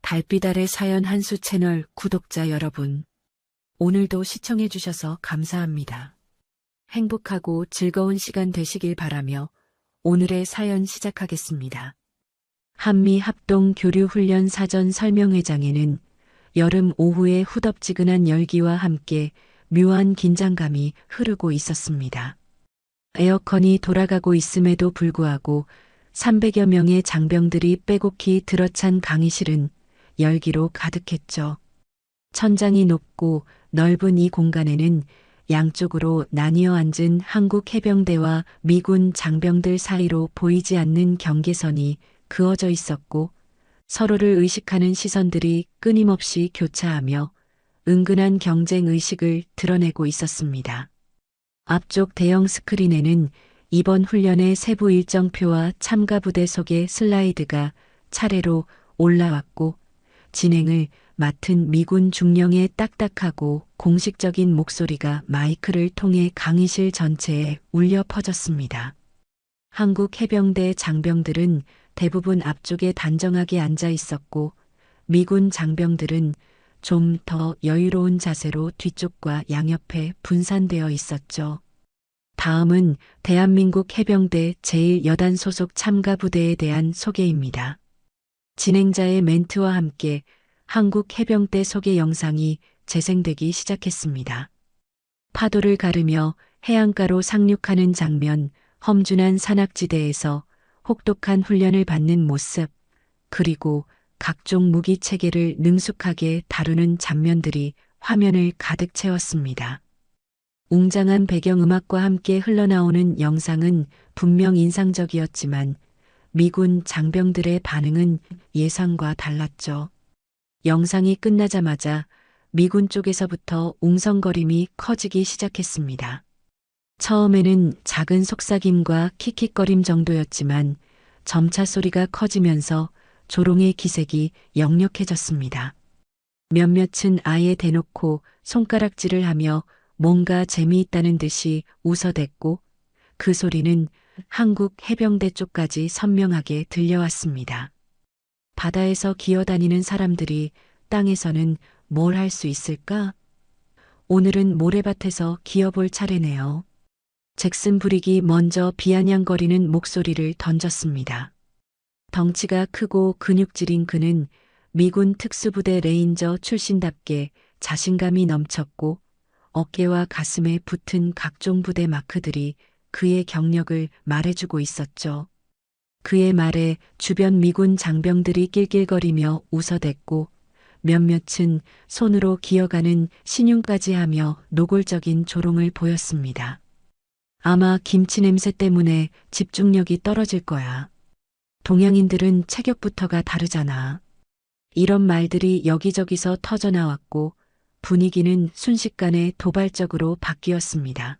달빛 아래 사연 한수 채널 구독자 여러분, 오늘도 시청해주셔서 감사합니다. 행복하고 즐거운 시간 되시길 바라며 오늘의 사연 시작하겠습니다. 한미 합동 교류 훈련 사전 설명회장에는 여름 오후의 후덥지근한 열기와 함께 묘한 긴장감이 흐르고 있었습니다. 에어컨이 돌아가고 있음에도 불구하고 300여 명의 장병들이 빼곡히 들어찬 강의실은 열기로 가득했죠. 천장이 높고 넓은 이 공간에는 양쪽으로 나뉘어 앉은 한국 해병대와 미군 장병들 사이로 보이지 않는 경계선이 그어져 있었고, 서로를 의식하는 시선들이 끊임없이 교차하며 은근한 경쟁 의식을 드러내고 있었습니다. 앞쪽 대형 스크린에는 이번 훈련의 세부 일정표와 참가 부대 속의 슬라이드가 차례로 올라왔고, 진행을 맡은 미군 중령의 딱딱하고 공식적인 목소리가 마이크를 통해 강의실 전체에 울려 퍼졌습니다. 한국 해병대 장병들은 대부분 앞쪽에 단정하게 앉아 있었고, 미군 장병들은 좀 더 여유로운 자세로 뒤쪽과 양옆에 분산되어 있었죠. 다음은 대한민국 해병대 제1여단 소속 참가 부대에 대한 소개입니다. 진행자의 멘트와 함께 한국 해병대 소개 영상이 재생되기 시작했습니다. 파도를 가르며 해안가로 상륙하는 장면, 험준한 산악지대에서 혹독한 훈련을 받는 모습, 그리고 각종 무기 체계를 능숙하게 다루는 장면들이 화면을 가득 채웠습니다. 웅장한 배경음악과 함께 흘러나오는 영상은 분명 인상적이었지만 미군 장병들의 반응은 예상과 달랐죠. 영상이 끝나자마자 미군 쪽에서부터 웅성거림이 커지기 시작했습니다. 처음에는 작은 속삭임과 킥킥거림 정도였지만 점차 소리가 커지면서 조롱의 기색이 역력해졌습니다. 몇몇은 아예 대놓고 손가락질을 하며 뭔가 재미있다는 듯이 웃어댔고, 그 소리는 한국 해병대 쪽까지 선명하게 들려왔습니다. 바다에서 기어다니는 사람들이 땅에서는 뭘 할 수 있을까? 오늘은 모래밭에서 기어볼 차례네요. 잭슨 브릭이 먼저 비아냥거리는 목소리를 던졌습니다. 덩치가 크고 근육질인 그는 미군 특수부대 레인저 출신답게 자신감이 넘쳤고, 어깨와 가슴에 붙은 각종 부대 마크들이 그의 경력을 말해주고 있었죠. 그의 말에 주변 미군 장병들이 낄낄거리며 웃어댔고, 몇몇은 손으로 기어가는 신용까지 하며 노골적인 조롱을 보였습니다. 아마 김치 냄새 때문에 집중력이 떨어질 거야. 동양인들은 체격부터가 다르잖아. 이런 말들이 여기저기서 터져나왔고, 분위기는 순식간에 도발적으로 바뀌었습니다.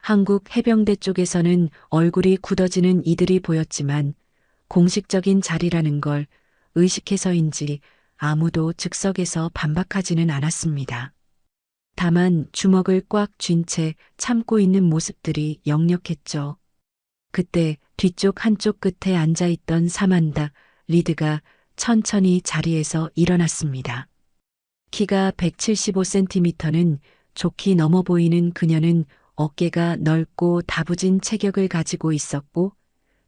한국 해병대 쪽에서는 얼굴이 굳어지는 이들이 보였지만 공식적인 자리라는 걸 의식해서인지 아무도 즉석에서 반박하지는 않았습니다. 다만 주먹을 꽉 쥔 채 참고 있는 모습들이 역력했죠. 그때 뒤쪽 한쪽 끝에 앉아있던 사만다 리드가 천천히 자리에서 일어났습니다. 키가 175cm는 좋게 넘어 보이는 그녀는 어깨가 넓고 다부진 체격을 가지고 있었고,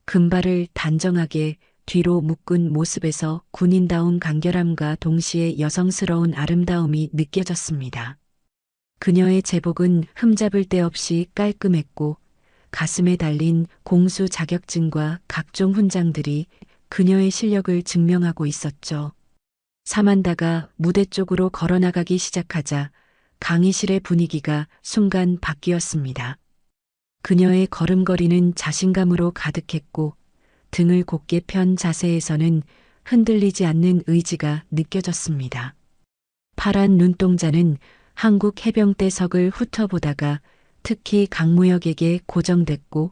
금발을 단정하게 뒤로 묶은 모습에서 군인다운 간결함과 동시에 여성스러운 아름다움이 느껴졌습니다. 그녀의 제복은 흠잡을 데 없이 깔끔했고, 가슴에 달린 공수 자격증과 각종 훈장들이 그녀의 실력을 증명하고 있었죠. 사만다가 무대 쪽으로 걸어나가기 시작하자 강의실의 분위기가 순간 바뀌었습니다. 그녀의 걸음걸이는 자신감으로 가득했고, 등을 곧게 편 자세에서는 흔들리지 않는 의지가 느껴졌습니다. 파란 눈동자는 한국 해병대석을 훑어보다가 특히 강무혁에게 고정됐고,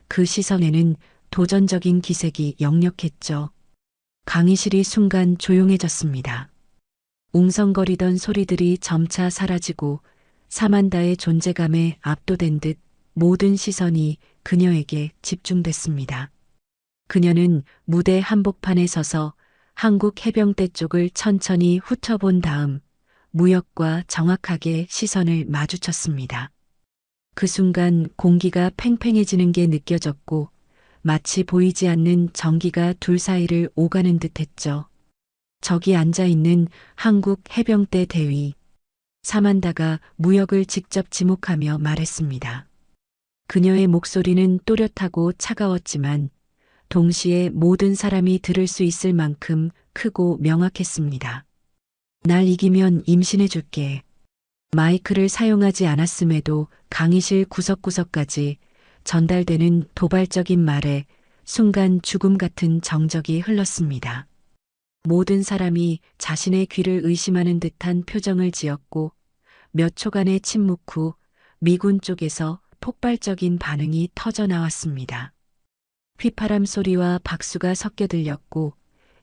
그 시선에는 도전적인 기색이 역력했죠. 강의실이 순간 조용해졌습니다. 웅성거리던 소리들이 점차 사라지고 사만다의 존재감에 압도된 듯 모든 시선이 그녀에게 집중됐습니다. 그녀는 무대 한복판에 서서 한국 해병대 쪽을 천천히 훑어본 다음 무역과 정확하게 시선을 마주쳤습니다. 그 순간 공기가 팽팽해지는 게 느껴졌고 마치 보이지 않는 전기가 둘 사이를 오가는 듯 했죠. 저기 앉아있는 한국 해병대 대위. 사만다가 무역을 직접 지목하며 말했습니다. 그녀의 목소리는 또렷하고 차가웠지만 동시에 모든 사람이 들을 수 있을 만큼 크고 명확했습니다. 날 이기면 임신해줄게. 마이크를 사용하지 않았음에도 강의실 구석구석까지 전달되는 도발적인 말에 순간 죽음 같은 정적이 흘렀습니다. 모든 사람이 자신의 귀를 의심하는 듯한 표정을 지었고 몇 초간의 침묵 후 미군 쪽에서 폭발적인 반응이 터져 나왔습니다. 휘파람 소리와 박수가 섞여 들렸고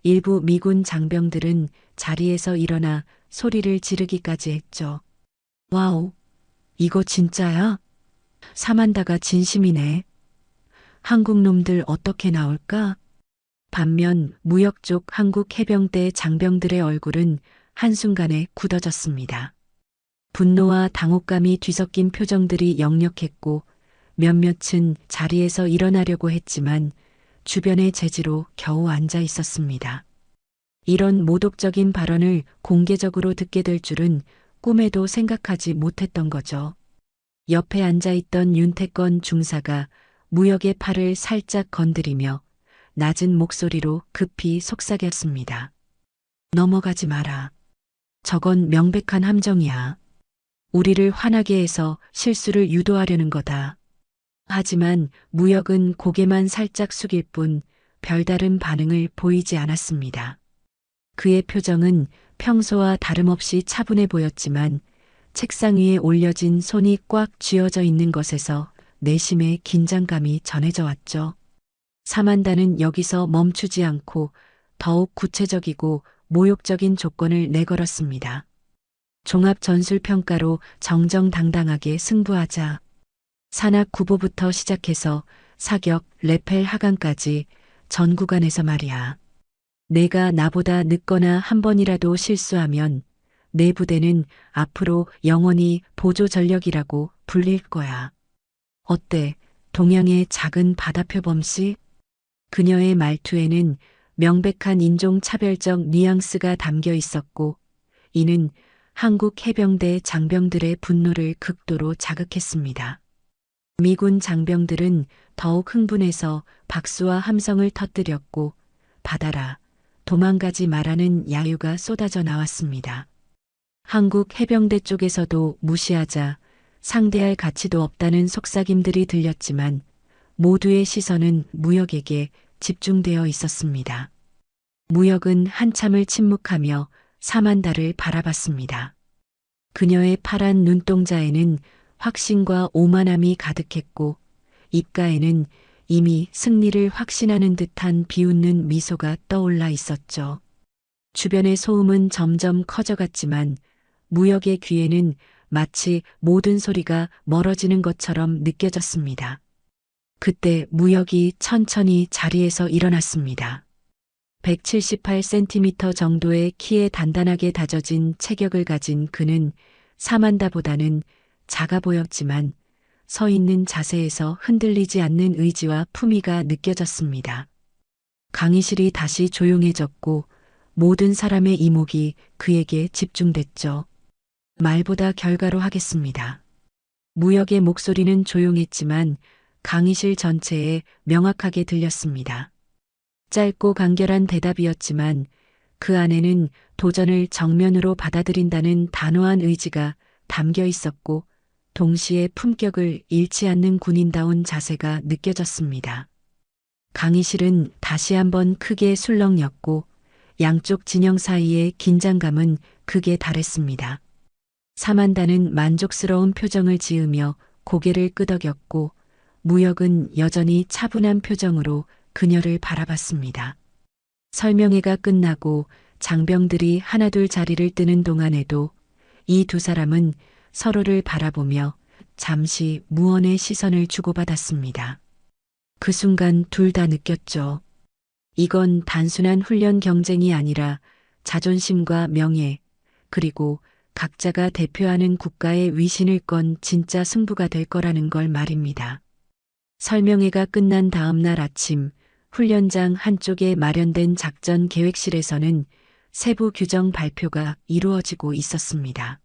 일부 미군 장병들은 자리에서 일어나 소리를 지르기까지 했죠. 와우, 이거 진짜야? 사만다가 진심이네. 한국 놈들 어떻게 나올까? 반면 무역 쪽 한국 해병대 장병들의 얼굴은 한순간에 굳어졌습니다. 분노와 당혹감이 뒤섞인 표정들이 역력했고 몇몇은 자리에서 일어나려고 했지만 주변의 제지로 겨우 앉아 있었습니다. 이런 모독적인 발언을 공개적으로 듣게 될 줄은 꿈에도 생각하지 못했던 거죠. 옆에 앉아있던 윤태권 중사가 무역의 팔을 살짝 건드리며 낮은 목소리로 급히 속삭였습니다. 넘어가지 마라. 저건 명백한 함정이야. 우리를 화나게 해서 실수를 유도하려는 거다. 하지만 무역은 고개만 살짝 숙일 뿐 별다른 반응을 보이지 않았습니다. 그의 표정은 평소와 다름없이 차분해 보였지만 책상 위에 올려진 손이 꽉 쥐어져 있는 것에서 내심의 긴장감이 전해져 왔죠. 사만다는 여기서 멈추지 않고 더욱 구체적이고 모욕적인 조건을 내걸었습니다. 종합전술평가로 정정당당하게 승부하자. 산악 구보부터 시작해서 사격, 레펠 하강까지 전 구간에서 말이야. 내가 나보다 늦거나 한 번이라도 실수하면 내 부대는 앞으로 영원히 보조 전력이라고 불릴 거야. 어때? 동양의 작은 바다표범씨? 그녀의 말투에는 명백한 인종차별적 뉘앙스가 담겨 있었고 이는 한국 해병대 장병들의 분노를 극도로 자극했습니다. 미군 장병들은 더욱 흥분해서 박수와 함성을 터뜨렸고 받아라, 도망가지 말라는 야유가 쏟아져 나왔습니다. 한국 해병대 쪽에서도 무시하자, 상대할 가치도 없다는 속삭임들이 들렸지만 모두의 시선은 무역에게 집중되어 있었습니다. 무역은 한참을 침묵하며 사만다를 바라봤습니다. 그녀의 파란 눈동자에는 확신과 오만함이 가득했고 입가에는 이미 승리를 확신하는 듯한 비웃는 미소가 떠올라 있었죠. 주변의 소음은 점점 커져갔지만 무역의 귀에는 마치 모든 소리가 멀어지는 것처럼 느껴졌습니다. 그때 무역이 천천히 자리에서 일어났습니다. 178cm 정도의 키에 단단하게 다져진 체격을 가진 그는 사만다보다는 작아 보였지만 서 있는 자세에서 흔들리지 않는 의지와 품위가 느껴졌습니다. 강의실이 다시 조용해졌고 모든 사람의 이목이 그에게 집중됐죠. 말보다 결과로 하겠습니다. 무역의 목소리는 조용했지만 강의실 전체에 명확하게 들렸습니다. 짧고 간결한 대답이었지만 그 안에는 도전을 정면으로 받아들인다는 단호한 의지가 담겨 있었고 동시에 품격을 잃지 않는 군인다운 자세가 느껴졌습니다. 강의실은 다시 한번 크게 술렁였고 양쪽 진영 사이의 긴장감은 극에 달했습니다. 사만다는 만족스러운 표정을 지으며 고개를 끄덕였고 무역은 여전히 차분한 표정으로 그녀를 바라봤습니다. 설명회가 끝나고 장병들이 하나둘 자리를 뜨는 동안에도 이 두 사람은 서로를 바라보며 잠시 무언의 시선을 주고받았습니다. 그 순간 둘 다 느꼈죠. 이건 단순한 훈련 경쟁이 아니라 자존심과 명예, 그리고 각자가 대표하는 국가의 위신을 건 진짜 승부가 될 거라는 걸 말입니다. 설명회가 끝난 다음 날 아침, 훈련장 한쪽에 마련된 작전 계획실에서는 세부 규정 발표가 이루어지고 있었습니다.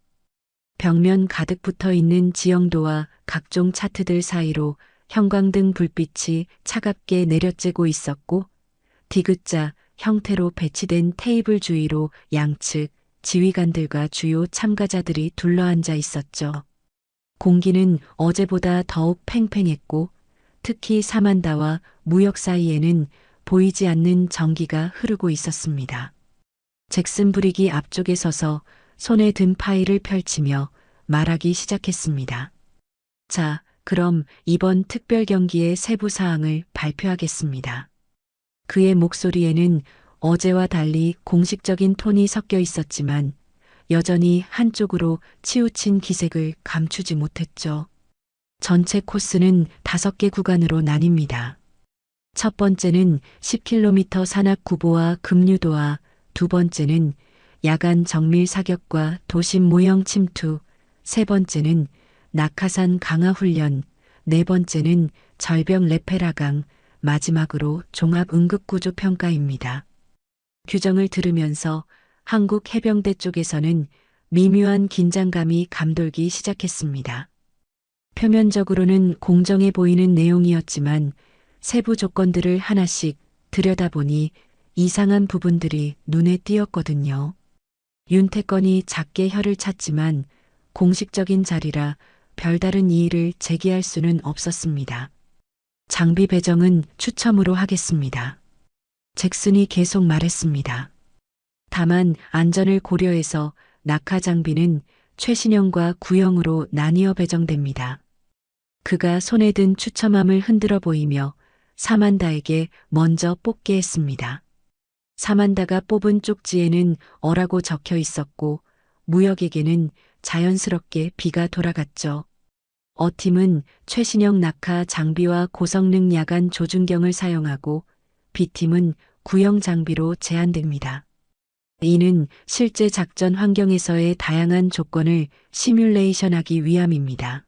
벽면 가득 붙어 있는 지형도와 각종 차트들 사이로 형광등 불빛이 차갑게 내려쬐고 있었고, 디귿자 형태로 배치된 테이블 주위로 양측 지휘관들과 주요 참가자들이 둘러앉아 있었죠. 공기는 어제보다 더욱 팽팽했고, 특히 사만다와 무역 사이에는 보이지 않는 전기가 흐르고 있었습니다. 잭슨 브릭이 앞쪽에 서서 손에 든 파일을 펼치며 말하기 시작했습니다. 자, 그럼 이번 특별 경기의 세부 사항을 발표하겠습니다. 그의 목소리에는 어제와 달리 공식적인 톤이 섞여 있었지만 여전히 한쪽으로 치우친 기색을 감추지 못했죠. 전체 코스는 5개 구간으로 나뉩니다. 첫 번째는 10km 산악 구보와 급류도와, 두 번째는 야간 정밀 사격과 도심 모형 침투, 세 번째는 낙하산 강화 훈련, 네 번째는 절벽 레페라강, 마지막으로 종합 응급구조 평가입니다. 규정을 들으면서 한국 해병대 쪽에서는 미묘한 긴장감이 감돌기 시작했습니다. 표면적으로는 공정해 보이는 내용이었지만 세부 조건들을 하나씩 들여다보니 이상한 부분들이 눈에 띄었거든요. 윤태권이 작게 혀를 찼지만 공식적인 자리라 별다른 이의를 제기할 수는 없었습니다. 장비 배정은 추첨으로 하겠습니다. 잭슨이 계속 말했습니다. 다만 안전을 고려해서 낙하 장비는 최신형과 구형으로 나뉘어 배정됩니다. 그가 손에 든 추첨함을 흔들어 보이며 사만다에게 먼저 뽑게 했습니다. 사만다가 뽑은 쪽지에는 어라고 적혀 있었고 무역에게는 자연스럽게 비가 돌아갔죠. 어팀은 최신형 낙하 장비와 고성능 야간 조준경을 사용하고 B팀은 구형 장비로 제한됩니다. 이는 실제 작전 환경에서의 다양한 조건을 시뮬레이션하기 위함입니다.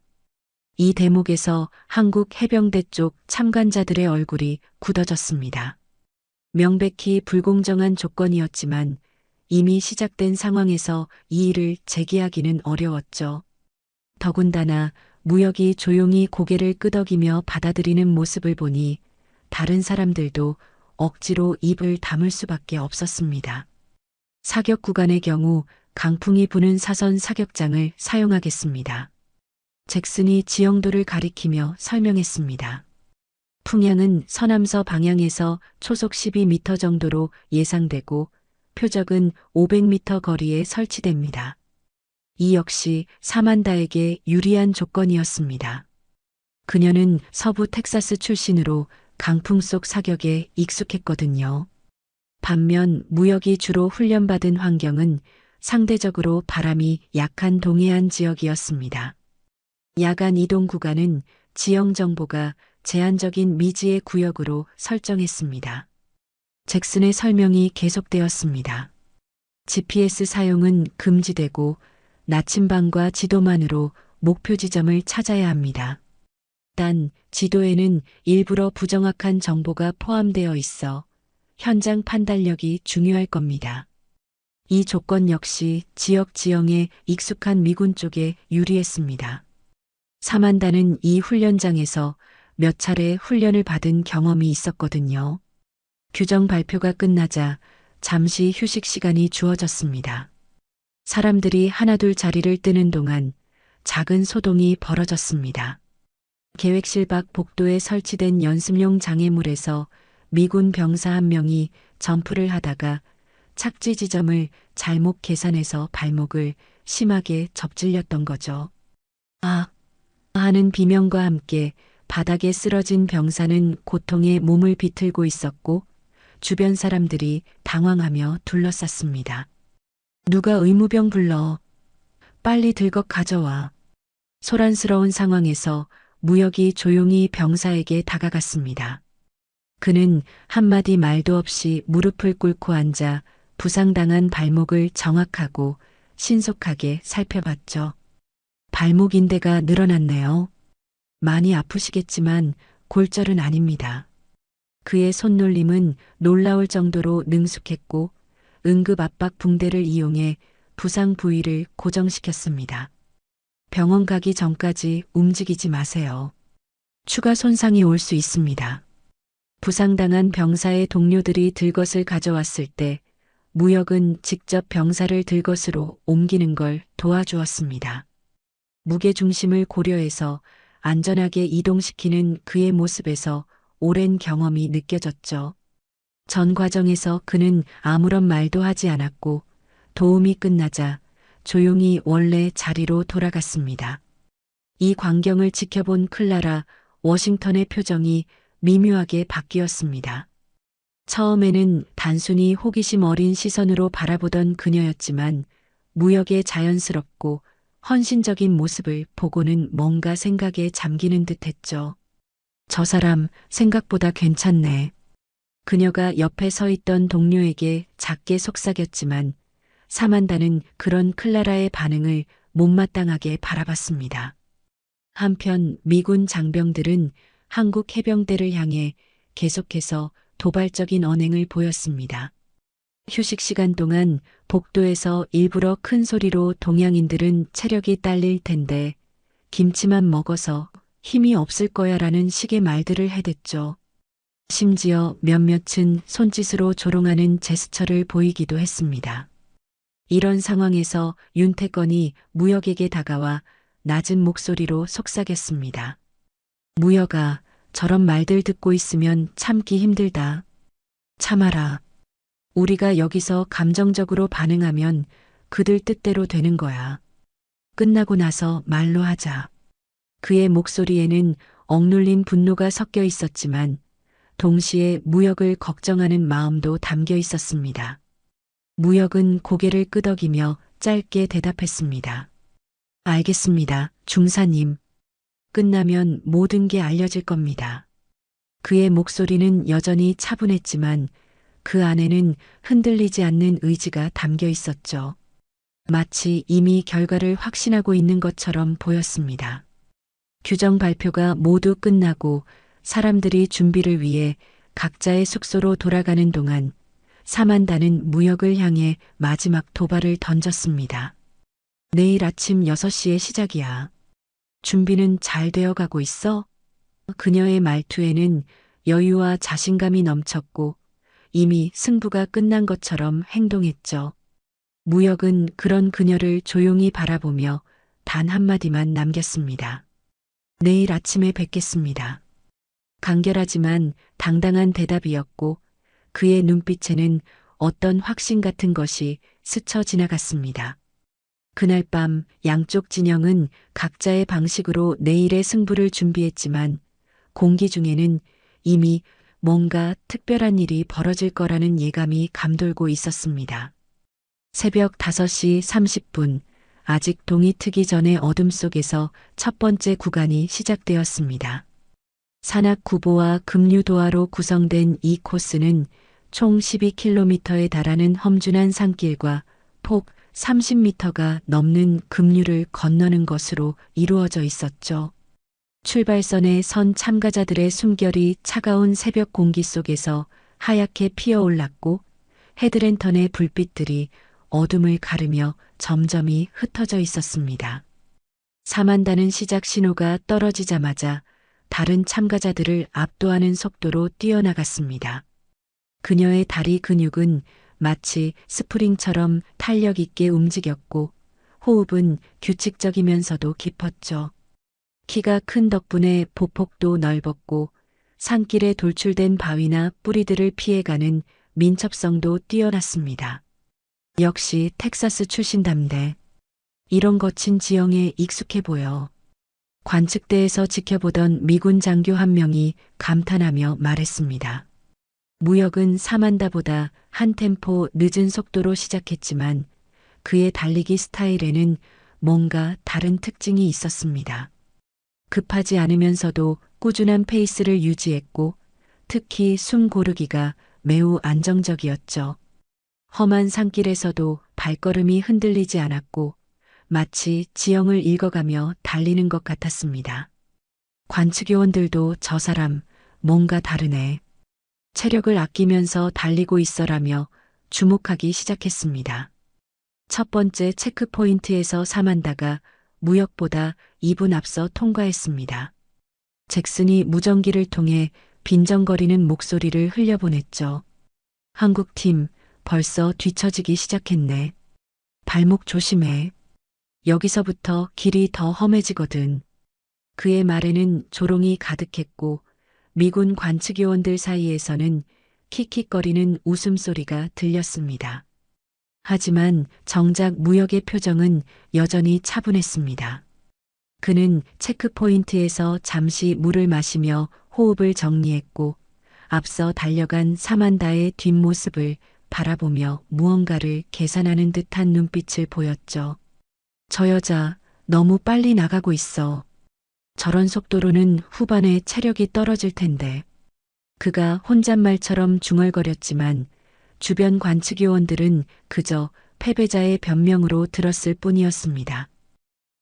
이 대목에서 한국 해병대 쪽 참관자들의 얼굴이 굳어졌습니다. 명백히 불공정한 조건이었지만 이미 시작된 상황에서 이의를 제기하기는 어려웠죠. 더군다나 무역이 조용히 고개를 끄덕이며 받아들이는 모습을 보니 다른 사람들도 억지로 입을 다물 수밖에 없었습니다. 사격 구간의 경우 강풍이 부는 사선 사격장을 사용하겠습니다. 잭슨이 지형도를 가리키며 설명했습니다. 풍향은 서남서 방향에서 초속 12m 정도로 예상되고 표적은 500m 거리에 설치됩니다. 이 역시 사만다에게 유리한 조건이었습니다. 그녀는 서부 텍사스 출신으로 강풍 속 사격에 익숙했거든요. 반면 무역이 주로 훈련받은 환경은 상대적으로 바람이 약한 동해안 지역이었습니다. 야간 이동 구간은 지형 정보가 제한적인 미지의 구역으로 설정했습니다. 잭슨의 설명이 계속되었습니다. GPS 사용은 금지되고 나침반과 지도만으로 목표 지점을 찾아야 합니다. 단 지도에는 일부러 부정확한 정보가 포함되어 있어 현장 판단력이 중요할 겁니다. 이 조건 역시 지역 지형에 익숙한 미군 쪽에 유리했습니다. 사만다는 이 훈련장에서 몇 차례 훈련을 받은 경험이 있었거든요. 규정 발표가 끝나자 잠시 휴식 시간이 주어졌습니다. 사람들이 하나둘 자리를 뜨는 동안 작은 소동이 벌어졌습니다. 계획실 밖 복도에 설치된 연습용 장애물에서 미군 병사 한 명이 점프를 하다가 착지 지점을 잘못 계산해서 발목을 심하게 접질렸던 거죠. 아! 하는 비명과 함께 바닥에 쓰러진 병사는 고통에 몸을 비틀고 있었고 주변 사람들이 당황하며 둘러쌌습니다. 누가 의무병 불러. 빨리 들것 가져와. 소란스러운 상황에서 무역이 조용히 병사에게 다가갔습니다. 그는 한마디 말도 없이 무릎을 꿇고 앉아 부상당한 발목을 정확하고 신속하게 살펴봤죠. 발목 인대가 늘어났네요. 많이 아프시겠지만 골절은 아닙니다. 그의 손놀림은 놀라울 정도로 능숙했고 응급 압박 붕대를 이용해 부상 부위를 고정시켰습니다. 병원 가기 전까지 움직이지 마세요. 추가 손상이 올 수 있습니다. 부상당한 병사의 동료들이 들것을 가져왔을 때 무역은 직접 병사를 들것으로 옮기는 걸 도와주었습니다. 무게중심을 고려해서 안전하게 이동시키는 그의 모습에서 오랜 경험이 느껴졌죠. 전 과정에서 그는 아무런 말도 하지 않았고 도움이 끝나자 조용히 원래 자리로 돌아갔습니다. 이 광경을 지켜본 클라라 워싱턴의 표정이 미묘하게 바뀌었습니다. 처음에는 단순히 호기심 어린 시선으로 바라보던 그녀였지만 무역의 자연스럽고 헌신적인 모습을 보고는 뭔가 생각에 잠기는 듯했죠. 저 사람 생각보다 괜찮네. 그녀가 옆에 서 있던 동료에게 작게 속삭였지만 사만다는 그런 클라라의 반응을 못마땅하게 바라봤습니다. 한편 미군 장병들은 한국 해병대를 향해 계속해서 도발적인 언행을 보였습니다. 휴식 시간 동안 복도에서 일부러 큰 소리로 동양인들은 체력이 딸릴 텐데 김치만 먹어서 힘이 없을 거야라는 식의 말들을 해댔죠. 심지어 몇몇은 손짓으로 조롱하는 제스처를 보이기도 했습니다. 이런 상황에서 윤태권이 무역에게 다가와 낮은 목소리로 속삭였습니다. 무역아, 저런 말들 듣고 있으면 참기 힘들다. 참아라. 우리가 여기서 감정적으로 반응하면 그들 뜻대로 되는 거야. 끝나고 나서 말로 하자. 그의 목소리에는 억눌린 분노가 섞여 있었지만 동시에 무역을 걱정하는 마음도 담겨 있었습니다. 무역은 고개를 끄덕이며 짧게 대답했습니다. 알겠습니다, 중사님. 끝나면 모든 게 알려질 겁니다. 그의 목소리는 여전히 차분했지만 그 안에는 흔들리지 않는 의지가 담겨 있었죠. 마치 이미 결과를 확신하고 있는 것처럼 보였습니다. 규정 발표가 모두 끝나고 사람들이 준비를 위해 각자의 숙소로 돌아가는 동안 사만다는 무역을 향해 마지막 도발을 던졌습니다. 내일 아침 6시에 시작이야. 준비는 잘 되어 가고 있어? 그녀의 말투에는 여유와 자신감이 넘쳤고 이미 승부가 끝난 것처럼 행동했죠. 무역은 그런 그녀를 조용히 바라보며 단 한마디만 남겼습니다. 내일 아침에 뵙겠습니다. 간결하지만 당당한 대답이었고 그의 눈빛에는 어떤 확신 같은 것이 스쳐 지나갔습니다. 그날 밤 양쪽 진영은 각자의 방식으로 내일의 승부를 준비했지만 공기 중에는 이미 뭔가 특별한 일이 벌어질 거라는 예감이 감돌고 있었습니다. 새벽 5시 30분, 아직 동이 트기 전의 어둠 속에서 첫 번째 구간이 시작되었습니다. 산악 구보와 급류도화로 구성된 이 코스는 총 12km에 달하는 험준한 산길과 폭 30m가 넘는 급류를 건너는 것으로 이루어져 있었죠. 출발선에 선 참가자들의 숨결이 차가운 새벽 공기 속에서 하얗게 피어올랐고 헤드랜턴의 불빛들이 어둠을 가르며 점점이 흩어져 있었습니다. 사만다는 시작 신호가 떨어지자마자 다른 참가자들을 압도하는 속도로 뛰어나갔습니다. 그녀의 다리 근육은 마치 스프링처럼 탄력 있게 움직였고 호흡은 규칙적이면서도 깊었죠. 키가 큰 덕분에 보폭도 넓었고 산길에 돌출된 바위나 뿌리들을 피해가는 민첩성도 뛰어났습니다. 역시 텍사스 출신답네. 이런 거친 지형에 익숙해 보여. 관측대에서 지켜보던 미군 장교 한 명이 감탄하며 말했습니다. 무역은 사만다보다 한 템포 늦은 속도로 시작했지만 그의 달리기 스타일에는 뭔가 다른 특징이 있었습니다. 급하지 않으면서도 꾸준한 페이스를 유지했고 특히 숨 고르기가 매우 안정적이었죠. 험한 산길에서도 발걸음이 흔들리지 않았고 마치 지형을 읽어가며 달리는 것 같았습니다. 관측요원들도 저 사람 뭔가 다르네. 체력을 아끼면서 달리고 있어라며 주목하기 시작했습니다. 첫 번째 체크포인트에서 사만다가 무역보다 2분 앞서 통과했습니다. 잭슨이 무전기를 통해 빈정거리는 목소리를 흘려보냈죠. 한국팀 벌써 뒤처지기 시작했네. 발목 조심해. 여기서부터 길이 더 험해지거든. 그의 말에는 조롱이 가득했고 미군 관측요원들 사이에서는 킥킥거리는 웃음소리가 들렸습니다. 하지만 정작 무역의 표정은 여전히 차분했습니다. 그는 체크포인트에서 잠시 물을 마시며 호흡을 정리했고 앞서 달려간 사만다의 뒷모습을 바라보며 무언가를 계산하는 듯한 눈빛을 보였죠. 저 여자 너무 빨리 나가고 있어. 저런 속도로는 후반에 체력이 떨어질 텐데. 그가 혼잣말처럼 중얼거렸지만 주변 관측요원들은 그저 패배자의 변명으로 들었을 뿐이었습니다.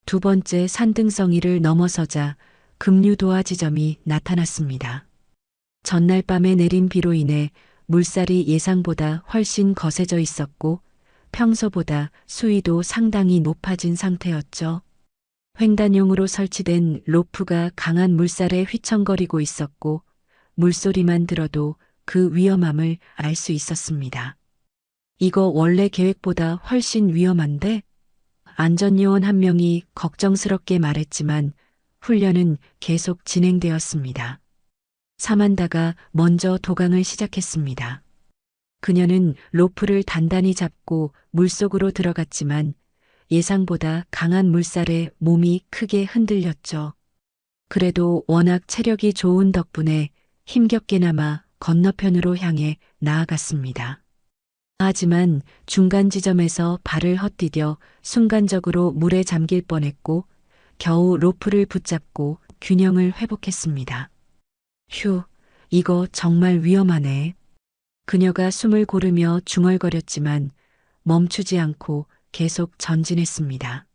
두 번째 산등성이를 넘어서자 급류도하 지점이 나타났습니다. 전날 밤에 내린 비로 인해 물살이 예상보다 훨씬 거세져 있었고 평소보다 수위도 상당히 높아진 상태였죠. 횡단용으로 설치된 로프가 강한 물살에 휘청거리고 있었고 물소리만 들어도 그 위험함을 알 수 있었습니다. 이거 원래 계획보다 훨씬 위험한데? 안전요원 한 명이 걱정스럽게 말했지만 훈련은 계속 진행되었습니다. 사만다가 먼저 도강을 시작했습니다. 그녀는 로프를 단단히 잡고 물속으로 들어갔지만 예상보다 강한 물살에 몸이 크게 흔들렸죠. 그래도 워낙 체력이 좋은 덕분에 힘겹게나마 건너편으로 향해 나아갔습니다. 하지만 중간 지점에서 발을 헛디뎌 순간적으로 물에 잠길 뻔했고 겨우 로프를 붙잡고 균형을 회복했습니다. 휴, 이거 정말 위험하네. 그녀가 숨을 고르며 중얼거렸지만 멈추지 않고 계속 전진했습니다.